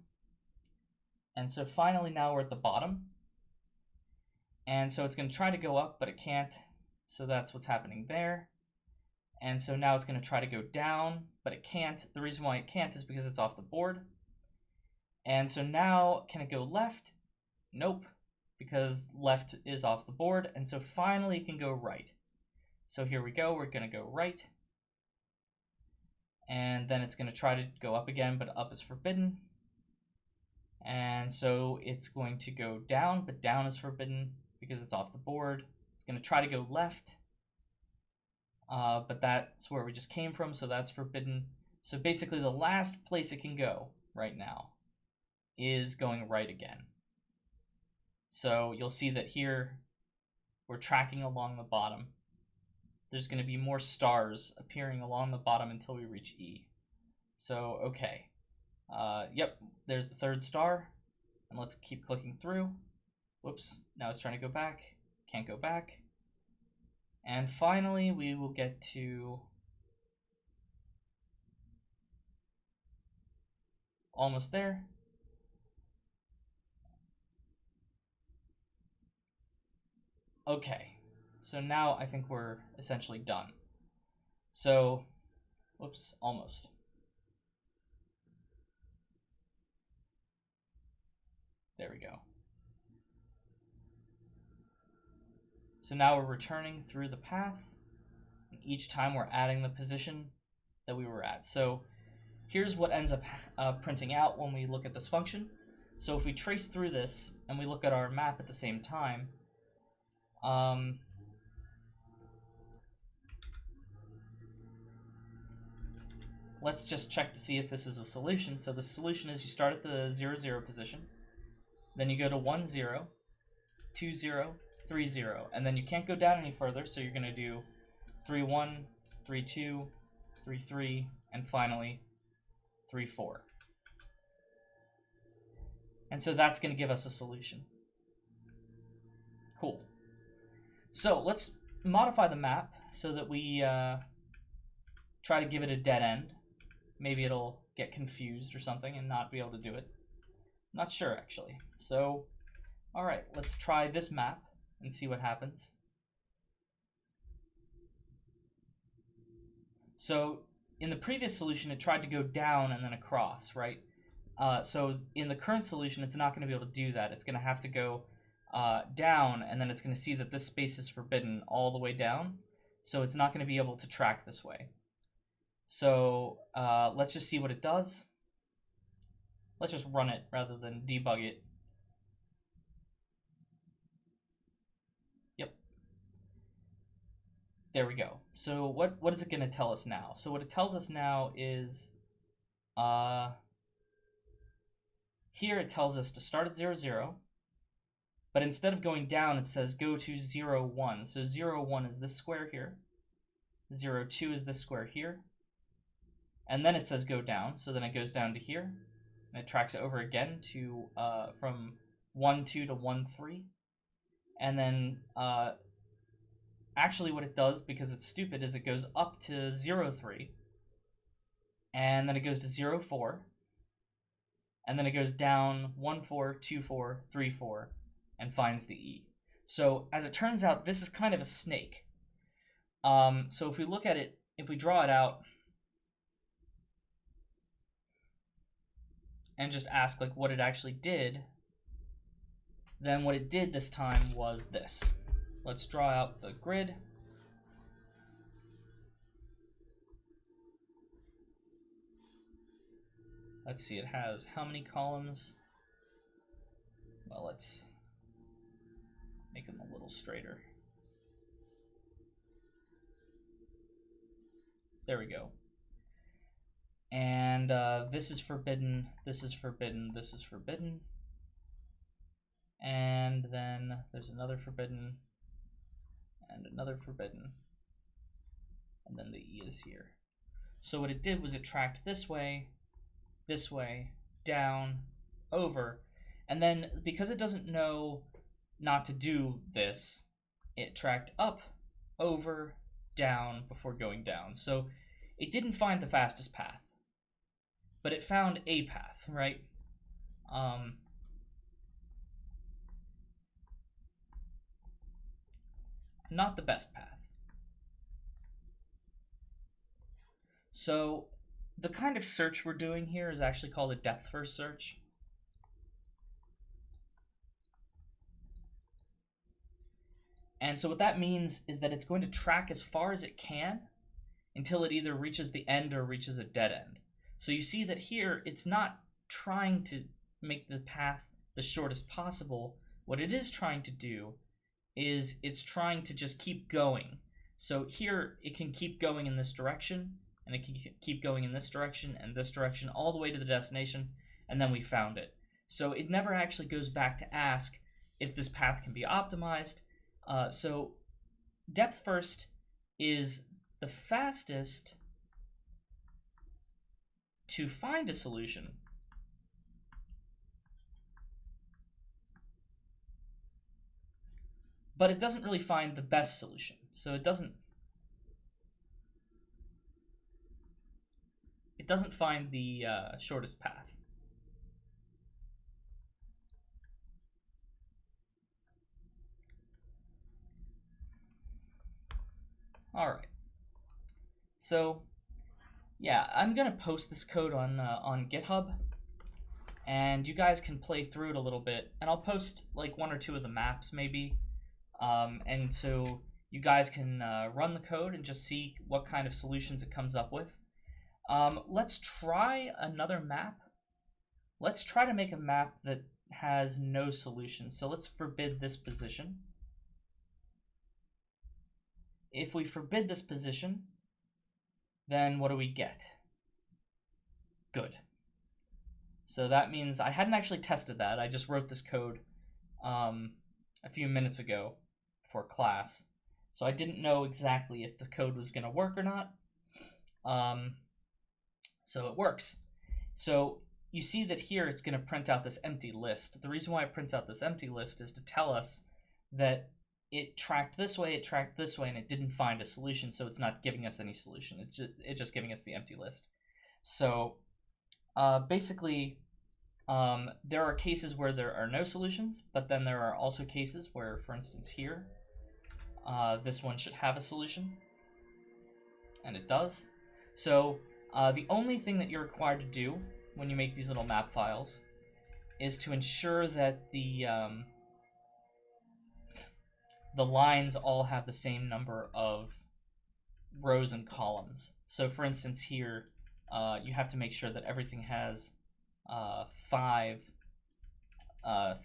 And so finally now we're at the bottom. And so it's going to try to go up, but it can't. So that's what's happening there. And so now it's going to try to go down, but it can't. The reason why it can't is because it's off the board. And so now, can it go left? Nope, because left is off the board. And so finally it can go right. So here we go, we're going to go right. And then it's going to try to go up again, but up is forbidden. And so it's going to go down, but down is forbidden because it's off the board. It's going to try to go left, but that's where we just came from, so that's forbidden. So basically the last place it can go right now is going right again. So you'll see that here we're tracking along the bottom. There's going to be more stars appearing along the bottom until we reach E. So, okay. Yep, there's the third star. And let's keep clicking through. Whoops, now it's trying to go back. Can't go back. And finally, we will get to almost there. Okay, So now I think we're essentially done. So, whoops, almost. There we go. So now we're returning through the path, and each time we're adding the position that we were at. So here's what ends up printing out when we look at this function. So if we trace through this and we look at our map at the same time, let's just check to see if this is a solution. So the solution is you start at the 0, 0 position, then you go to 1, 0, 2, 0, 3, 0, and then you can't go down any further, so you're going to do 3, 1, 3, 2, 3, 3, and finally 3, 4. And so that's going to give us a solution. Cool. So let's modify the map so that we try to give it a dead end. Maybe it'll get confused or something and not be able to do it. Not sure, actually. So, all right, let's try this map and see what happens. So in the previous solution, it tried to go down and then across, right? So in the current solution, it's not going to be able to do that. It's going to have to go down, and then it's going to see that this space is forbidden all the way down. So it's not going to be able to track this way. So let's just see what it does. Let's just run it rather than debug it. Yep. There we go. So what is it going to tell us now? So what it tells us now is here it tells us to start at 0, 0. But instead of going down, it says go to 0, 1. So 0, 1 is this square here. 0, 2 is this square here. And then it says go down. So then it goes down to here. And it tracks it over again to from 1, 2 to 1, 3. And then actually what it does, because it's stupid, is it goes up to 0, 3. And then it goes to 0, 4. And then it goes down 1, 4, 2, 4, 3, 4, and finds the E. So as it turns out, this is kind of a snake. So if we look at it, if we draw it out, and just ask like what it actually did, then what it did this time was this. Let's draw out the grid. Let's see, it has how many columns? Well, let's make them a little straighter. There we go. And this is forbidden, this is forbidden, this is forbidden. And then there's another forbidden, and another forbidden. And then the E is here. So what it did was it tracked this way, down, over. And then because it doesn't know not to do this, it tracked up, over, down before going down. So it didn't find the fastest path, but it found a path, right? Not the best path. So the kind of search we're doing here is actually called a depth first search. And so what that means is that it's going to track as far as it can until it either reaches the end or reaches a dead end. So you see that here, it's not trying to make the path the shortest possible. What it is trying to do is it's trying to just keep going. So here, it can keep going in this direction, and it can keep going in this direction and this direction, all the way to the destination, and then we found it. So it never actually goes back to ask if this path can be optimized. So depth first is the fastest to find a solution, but it doesn't really find the best solution. So it doesn't find the shortest path. All right. So, yeah, I'm gonna post this code on GitHub, and you guys can play through it a little bit. And I'll post like 1 or 2 of the maps maybe, and so you guys can run the code and just see what kind of solutions it comes up with. Let's try another map. Let's try to make a map that has no solution. So let's forbid this position. If we forbid this position, then what do we get? Good. So that means I hadn't actually tested that. I just wrote this code a few minutes ago for class. So I didn't know exactly if the code was going to work or not. So it works. So you see that here it's going to print out this empty list. The reason why it prints out this empty list is to tell us that it tracked this way, and it didn't find a solution, so it's not giving us any solution. It's just giving us the empty list. So basically, there are cases where there are no solutions, but then there are also cases where, for instance here, this one should have a solution, and it does. So the only thing that you're required to do when you make these little map files is to ensure that the lines all have the same number of rows and columns. So for instance here, you have to make sure that everything has 5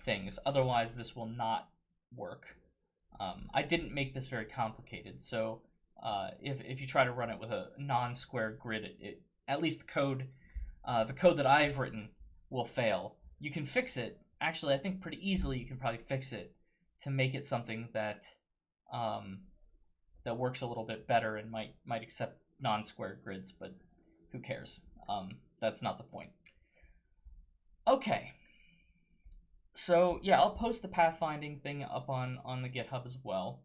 things, otherwise this will not work. I didn't make this very complicated, so if you try to run it with a non-square grid, at least the code that I've written will fail. You can fix it. Actually, I think pretty easily you can probably fix it to make it something that that works a little bit better and might accept non-square grids, but who cares? That's not the point. Okay. So yeah, I'll post the pathfinding thing up on the GitHub as well,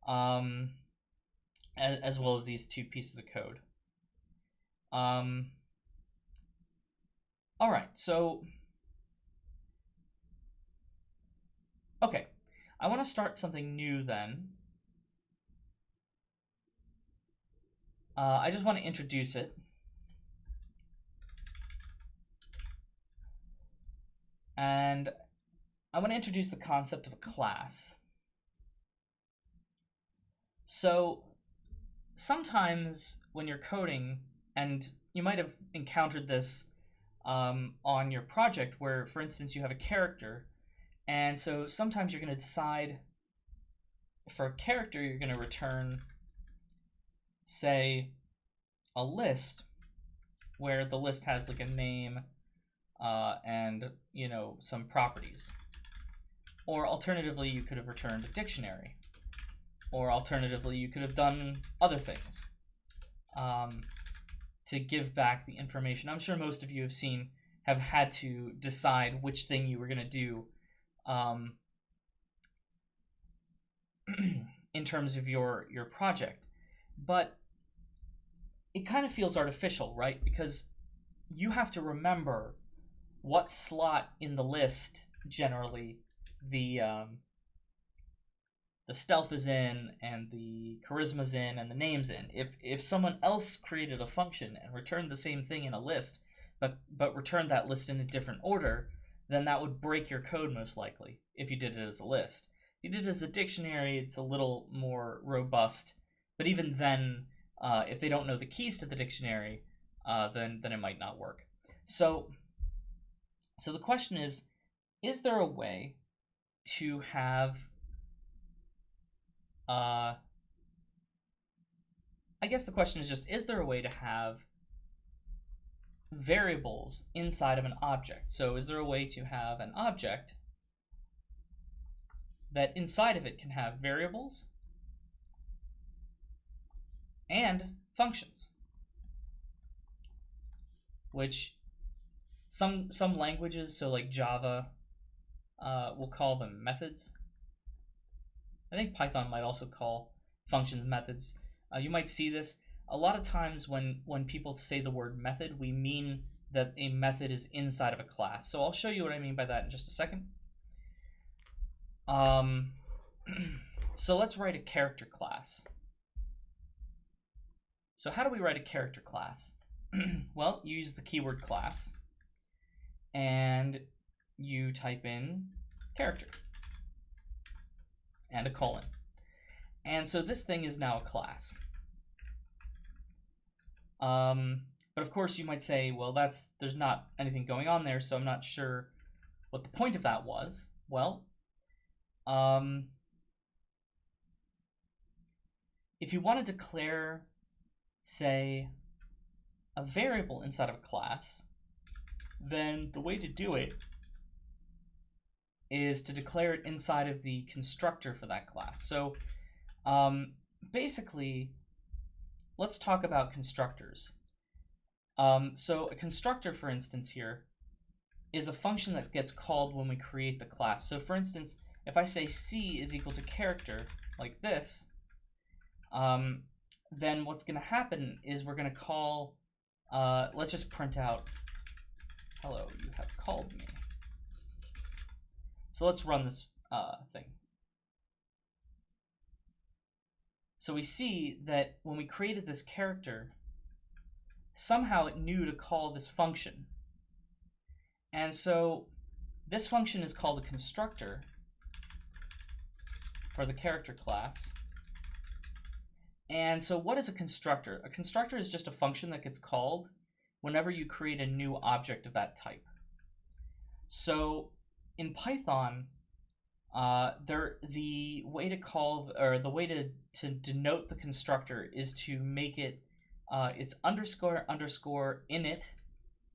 as well as these 2 pieces of code. All right, so okay, I want to start something new then. I just want to introduce it. And I want to introduce the concept of a class. So sometimes when you're coding, and you might have encountered this on your project where, for instance, you have a character, and so sometimes you're going to decide for a character you're going to return, say, a list where the list has like a name and some properties. Or alternatively, you could have returned a dictionary. Or alternatively, you could have done other things to give back the information. I'm sure most of you have had to decide which thing you were going to do in terms of your project. But it kind of feels artificial, right? Because you have to remember what slot in the list generally the stealth is in, and the charisma's in, and the name's in. If someone else created a function and returned the same thing in a list, but returned that list in a different order, then that would break your code most likely if you did it as a list. If you did it as a dictionary, it's a little more robust, but even then, if they don't know the keys to the dictionary, then it might not work. So the question is there a way to have I guess the question is just, is there a way to have variables inside of an object? So is there a way to have an object that inside of it can have variables and functions, which some languages, so like Java, will call them methods. I think Python might also call functions methods. You might see this a lot of times when people say the word method, we mean that a method is inside of a class. So I'll show you what I mean by that in just a second. So let's write a character class. So how do we write a character class? Well, you use the keyword class, and you type in character and a colon. And so this thing is now a class. But of course you might say, well, there's not anything going on there, so I'm not sure what the point of that was. Well, if you want to declare, say, a variable inside of a class, then the way to do it is to declare it inside of the constructor for that class. So basically, let's talk about constructors. So a constructor, for instance, here is a function that gets called when we create the class. So for instance, if I say C is equal to character, like this, then what's going to happen is we're going to call, let's just print out, hello, you have called me. So let's run this thing. So we see that when we created this character, somehow it knew to call this function. And so this function is called a constructor for the character class. And so what is a constructor? A constructor is just a function that gets called whenever you create a new object of that type. So in Python, the way to call, or the way to denote the constructor is to make it, it's underscore underscore init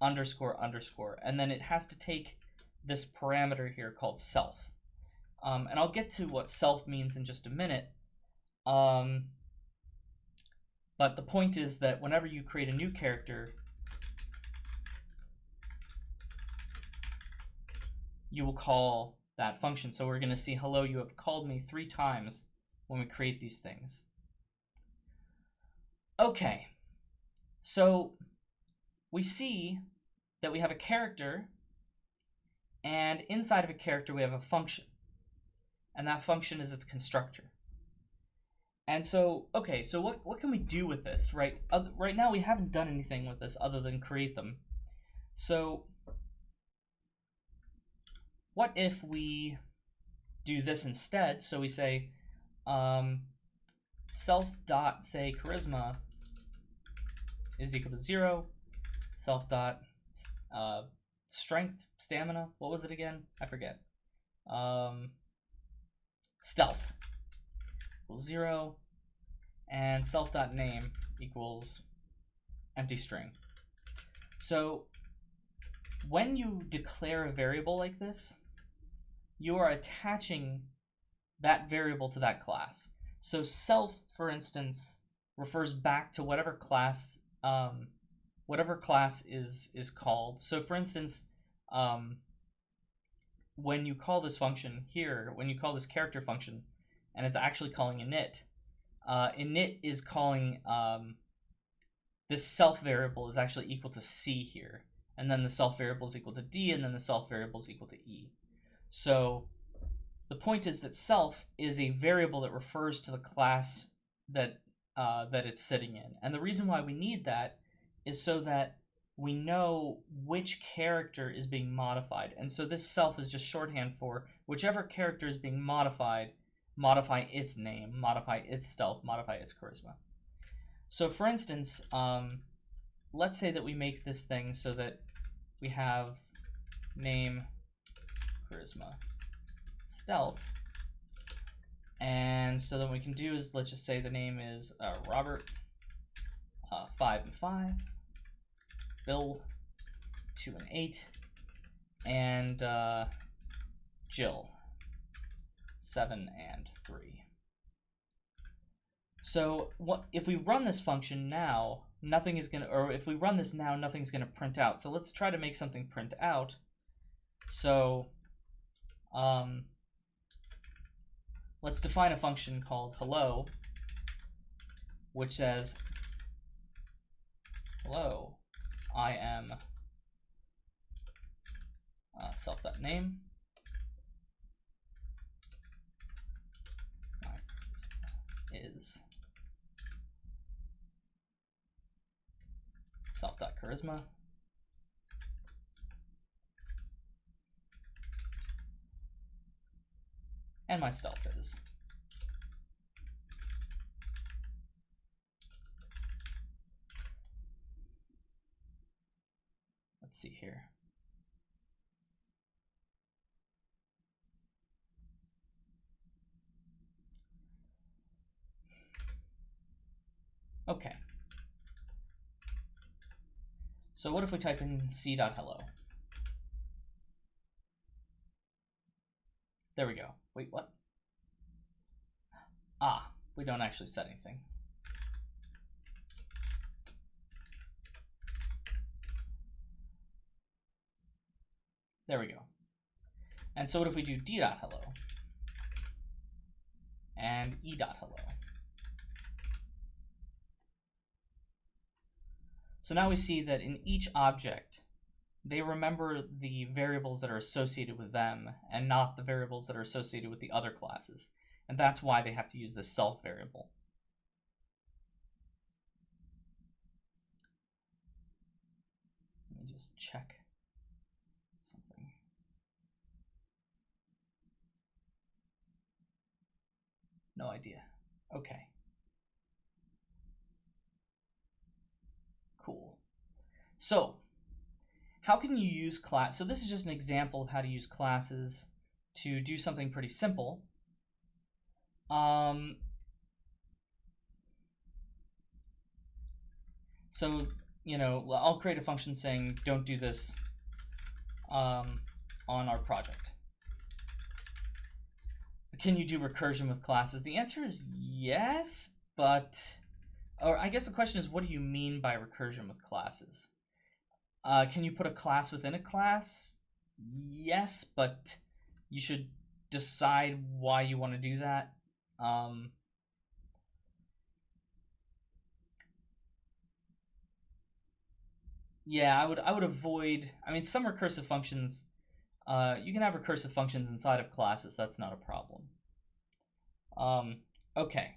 underscore underscore, and then it has to take this parameter here called self. And I'll get to what self means in just a minute. But the point is that whenever you create a new character, you will call that function. So we're going to see hello, you have called me 3 times when we create these things. Okay, so we see that we have a character, and inside of a character we have a function, and that function is its constructor. And so, okay, so what can we do with this, right? Right now we haven't done anything with this other than create them. So what if we do this instead? So we say self dot say charisma is equal to 0, self dot strength, stamina, what was it again? I forget. Stealth equals 0, and self dot name equals empty string. So when you declare a variable like this, you are attaching that variable to that class. So self, for instance, refers back to whatever class is called. So for instance, when you call this function here, when you call this character function, and it's actually calling init, init is calling this self variable is actually equal to C here, and then the self variable is equal to D, and then the self variable is equal to E. So the point is that self is a variable that refers to the class that that it's sitting in, and the reason why we need that is so that we know which character is being modified. And so this self is just shorthand for whichever character is being modified, modify its name, modify its stealth, modify its charisma. So for instance, let's say that we make this thing so that we have name, charisma, stealth. And so then what we can do is, let's just say the name is Robert, 5 and 5. Bill, 2 and 8, and Jill, 7 and 3. So what if we run this function now? Nothing is gonna, or if we run this now, nothing's gonna print out. So let's try to make something print out. So let's define a function called hello, which says hello, I am self.name. My is self.charisma. And my stealth is. Let's see here. Okay. So what if we type in c.hello? There we go. Wait, what? Ah, we don't actually set anything. There we go. And so what if we do d.hello and e.hello? So now we see that in each object, they remember the variables that are associated with them and not the variables that are associated with the other classes. And that's why they have to use this self variable. Let me just check something. No idea. Okay. Cool. So how can you use class? So this is just an example of how to use classes to do something pretty simple. So, you know, I'll create a function saying don't do this on our project. Can you do recursion with classes? The answer is yes, but, or I guess the question is, what do you mean by recursion with classes? Can you put a class within a class? Yes, but you should decide why you want to do that. Yeah, I would avoid, I mean, some recursive functions, you can have recursive functions inside of classes. That's not a problem. Okay.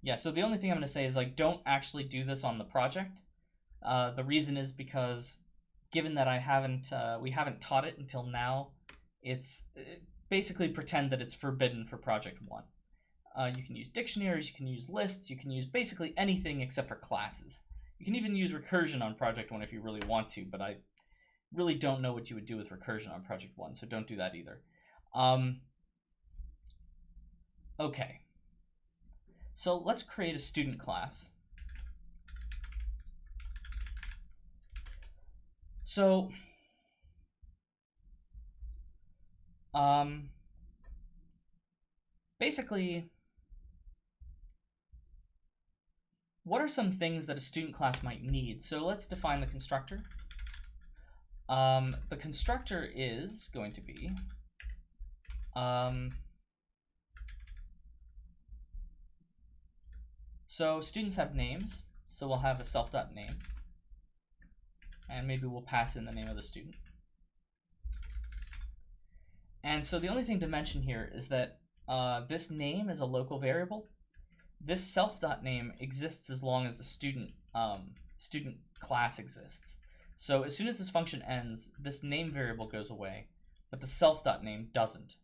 Yeah, so the only thing I'm going to say is, like, don't actually do this on the project. The reason is because, given that we haven't taught it until now, it's basically pretend that it's forbidden for project 1. You can use dictionaries, you can use lists, you can use basically anything except for classes. You can even use recursion on project 1 if you really want to, but I really don't know what you would do with recursion on project 1, so don't do that either. Okay. So let's create a student class. So, basically, what are some things that a student class might need? So let's define the constructor. The constructor is going to be so students have names, so we'll have a self.name, and maybe we'll pass in the name of the student. And so the only thing to mention here is that this name is a local variable. This self.name exists as long as the student class exists. So as soon as this function ends, this name variable goes away, but the self.name doesn't.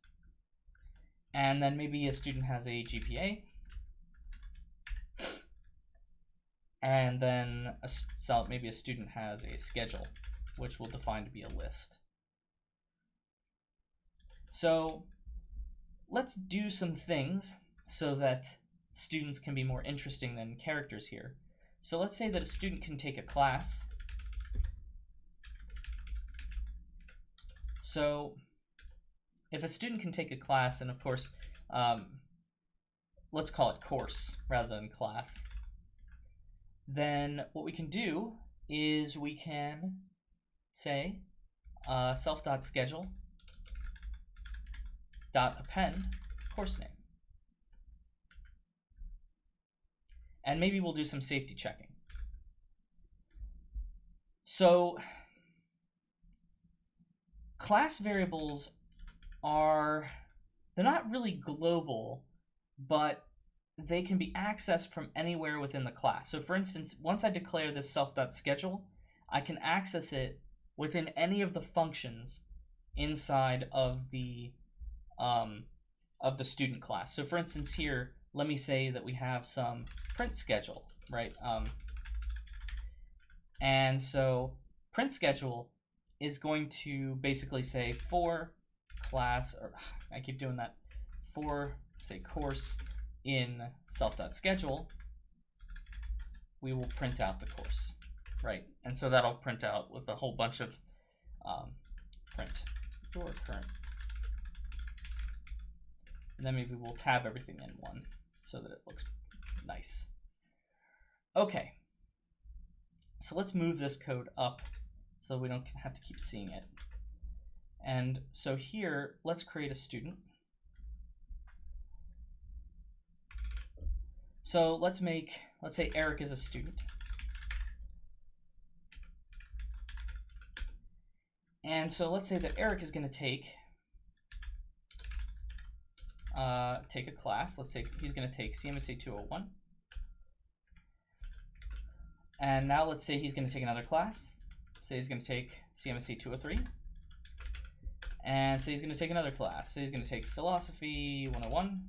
And then maybe a student has a GPA, and then maybe a student has a schedule, which we'll define to be a list. So let's do some things so that students can be more interesting than characters here. So let's say that a student can take a class. So if a student can take a class, and of course, let's call it course rather than class, then what we can do is we can say self.schedule .append course name. And maybe we'll do some safety checking. So class variables they're not really global, but they can be accessed from anywhere within the class. So for instance, once I declare this self.schedule, I can access it within any of the functions inside of the student class. So for instance here, let me say that we have some print schedule, right? And so print schedule is going to basically say for class, or I keep doing that, for say course in self.schedule, we will print out the course, right? And so that'll print out with a whole bunch of print your current. And then maybe we'll tab everything in one so that it looks nice. Okay, so let's move this code up so we don't have to keep seeing it. And so here, let's create a student. So let's say Eric is a student. And so let's say that Eric is going to take a class. Let's say he's going to take cs201. And now let's say he's going to take another class. Say he's going to take cs203. And say he's going to take another class. Say he's going to take philosophy 101.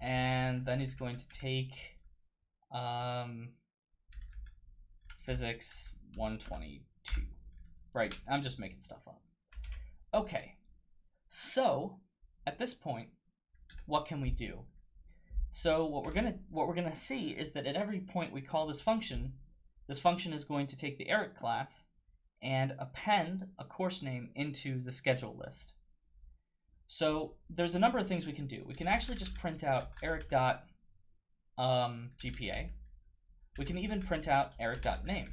And then he's going to take physics 122. Right, I'm just making stuff up. Okay, so at this point, what can we do? So what we're gonna see is that at every point we call this function is going to take the Eric class and append a course name into the schedule list. So there's a number of things we can do. We can actually just print out Eric.GPA. We can even print out Eric.name.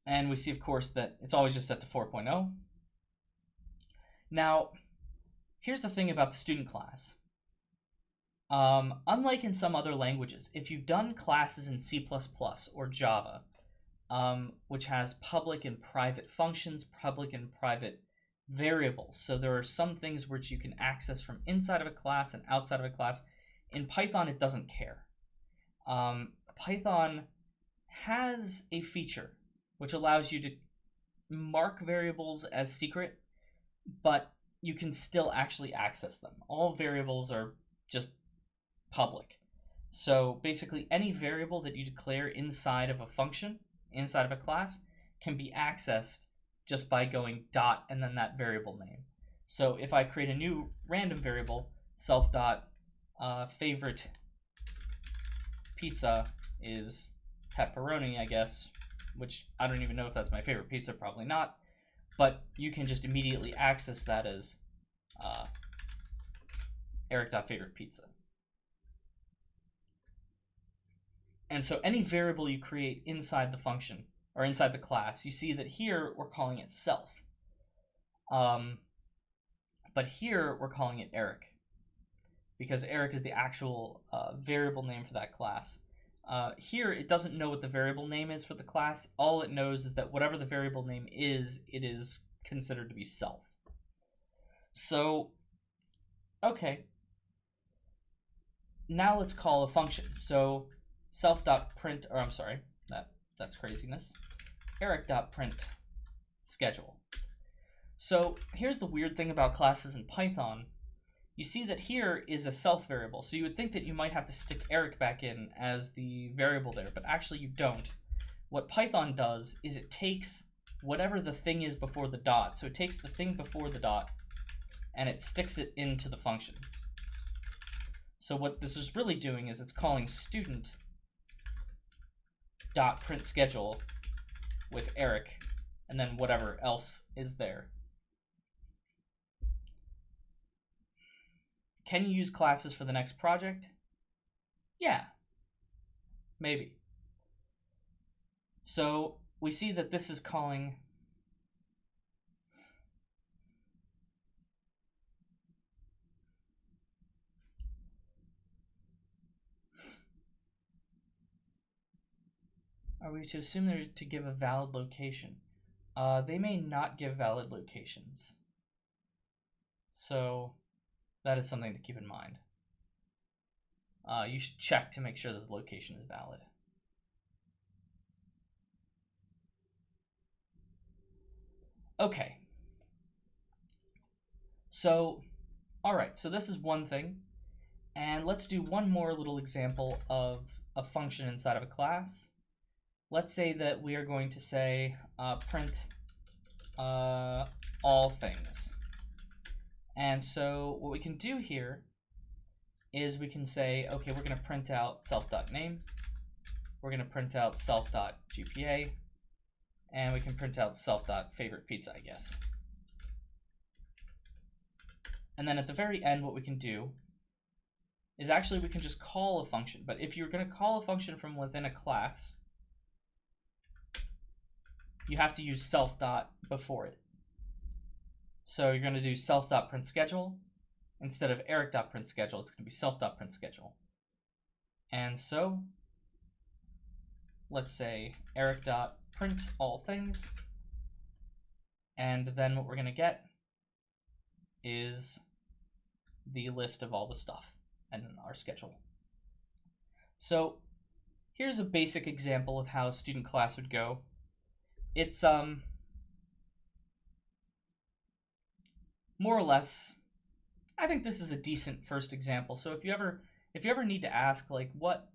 And we see, of course, that it's always just set to 4.0. Now, here's the thing about the student class. Unlike in some other languages, if you've done classes in C++ or Java, which has public and private functions, public and private variables, so there are some things which you can access from inside of a class and outside of a class. In Python, it doesn't care. Python has a feature which allows you to mark variables as secret, but you can still actually access them. All variables are just public. So basically any variable that you declare inside of a function, inside of a class, can be accessed just by going dot and then that variable name. So if I create a new random variable, self.favorite pizza is pepperoni, I guess, which I don't even know if that's my favorite pizza, probably not, but you can just immediately access that as Eric.favorite_pizza. And so any variable you create inside the function, or inside the class, you see that here we're calling it self. But here we're calling it Eric, because Eric is the actual variable name for that class. Here, it doesn't know what the variable name is for the class. All it knows is that whatever the variable name is, it is considered to be self. So, okay. Now let's call a function. So, self.print, or I'm sorry, that's craziness. Eric.print schedule. So, here's the weird thing about classes in Python. You see that here is a self variable, so you would think that you might have to stick Eric back in as the variable there, but actually you don't. What Python does is it takes whatever the thing is before the dot, so it takes the thing before the dot and it sticks it into the function. So what this is really doing is it's calling student.print schedule with Eric and then whatever else is there. Can you use classes for the next project? Yeah, maybe. So we see that this is calling Are we to assume they're to give a valid location? They may not give valid locations. So that is something to keep in mind. you should check to make sure that the location is valid. Okay. So, all right, so this is one thing. And let's do one more little example of a function inside of a class. Let's say that we are going to say print all things. And so what we can do here is we can say, okay, we're going to print out self.name. We're going to print out self.gpa. And we can print out self.favorite pizza, I guess. And then at the very end, what we can do is actually we can just call a function. But if you're going to call a function from within a class, you have to use self dot before it. So you're going to do self.printSchedule. Instead of Eric.printSchedule, it's going to be self.printSchedule. And so let's say Eric.print all things. And then what we're going to get is the list of all the stuff and then our schedule. So here's a basic example of how a student class would go. It's more or less, I think this is a decent first example. So if you ever need to ask, like, what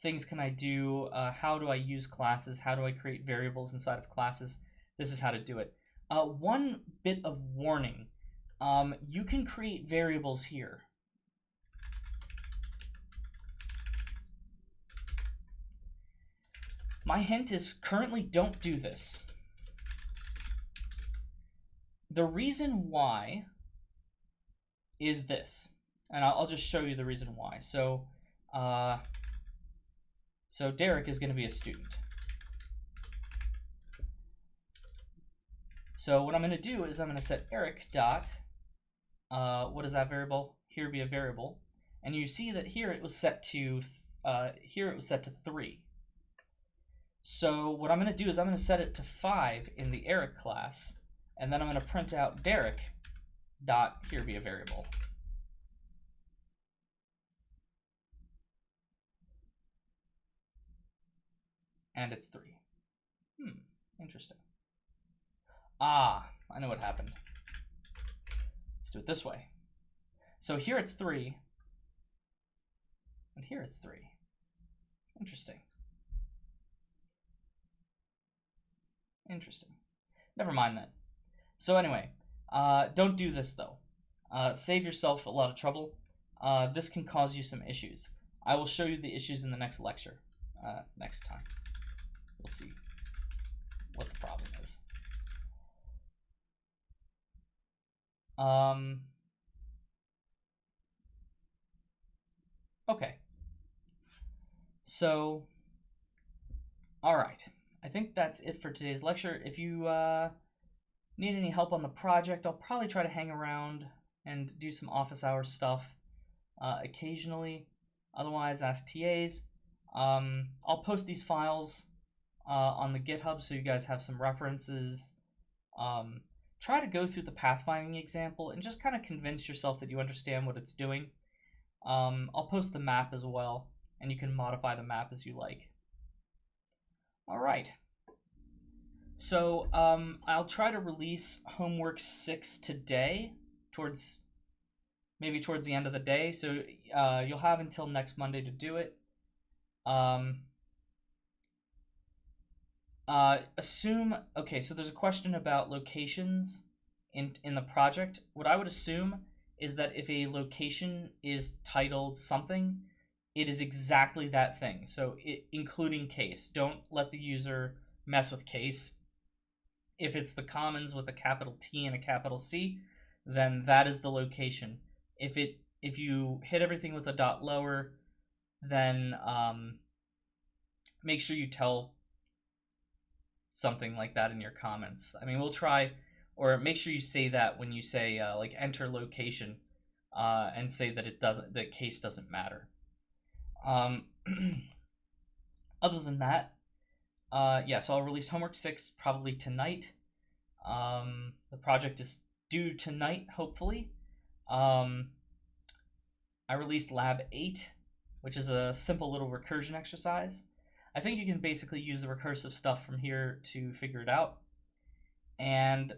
things can I do, how do I use classes, how do I create variables inside of classes, this is how to do it. One bit of warning, you can create variables here. My hint is currently don't do this. The reason why is this, and I'll just show you the reason why. So, so Derek is going to be a student. So what I'm going to do is I'm going to set Eric dot, what is that variable? Here be a variable, and you see that here it was set to 3. So what I'm going to do is I'm going to set it to 5 in the Eric class, and then I'm going to print out Derek dot here be a variable. And it's 3. Interesting. I know what happened. Let's do it this way. So here it's 3, and here it's 3. Interesting. Interesting. Never mind that. So anyway, don't do this though. Save yourself a lot of trouble. This can cause you some issues. I will show you the issues in the next lecture, next time. We'll see what the problem is. Okay. So, all right. I think that's it for today's lecture. If you need any help on the project, I'll probably try to hang around and do some office hours stuff occasionally. Otherwise, ask TAs. I'll post these files on the GitHub so you guys have some references. Try to go through the pathfinding example and just kind of convince yourself that you understand what it's doing. I'll post the map as well, and you can modify the map as you like. All right. So I'll try to release homework 6 today, maybe towards the end of the day. So you'll have until next Monday to do it. Okay, so there's a question about locations in the project. What I would assume is that if a location is titled something, it is exactly that thing. So including case. Don't let the user mess with case. If it's the commons with a capital T and a capital C, then that is the location. If you hit everything with a dot lower, then make sure you tell something like that in your comments. I mean, we'll try, or make sure you say that when you say like enter location, and say that the case doesn't matter. Other than that, yeah, so I'll release homework 6 probably tonight. The project is due tonight, hopefully. I released lab 8 which is a simple little recursion exercise. I think you can basically use the recursive stuff from here to figure it out. And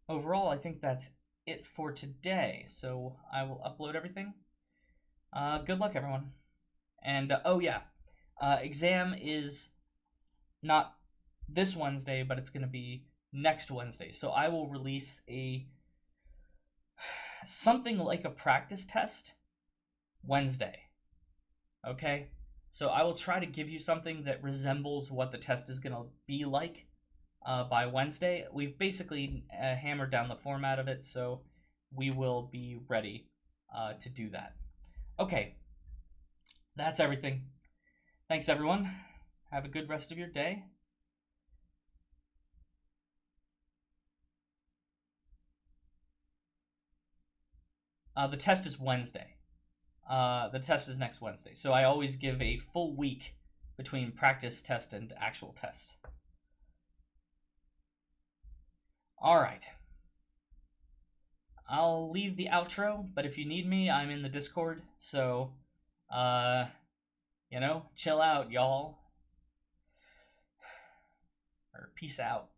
overall, I think that's it for today. So I will upload everything. Good luck, everyone. And oh yeah, exam is not this Wednesday, but it's going to be next Wednesday. So I will release something like a practice test Wednesday. Okay? So I will try to give you something that resembles what the test is going to be like by Wednesday. We've basically hammered down the format of it, so we will be ready to do that. Okay. That's everything. Thanks, everyone. Have a good rest of your day. The test is Wednesday. The test is next Wednesday. So I always give a full week between practice test and actual test. All right. I'll leave the outro, but if you need me, I'm in the Discord. So, you know, chill out, y'all. Or peace out.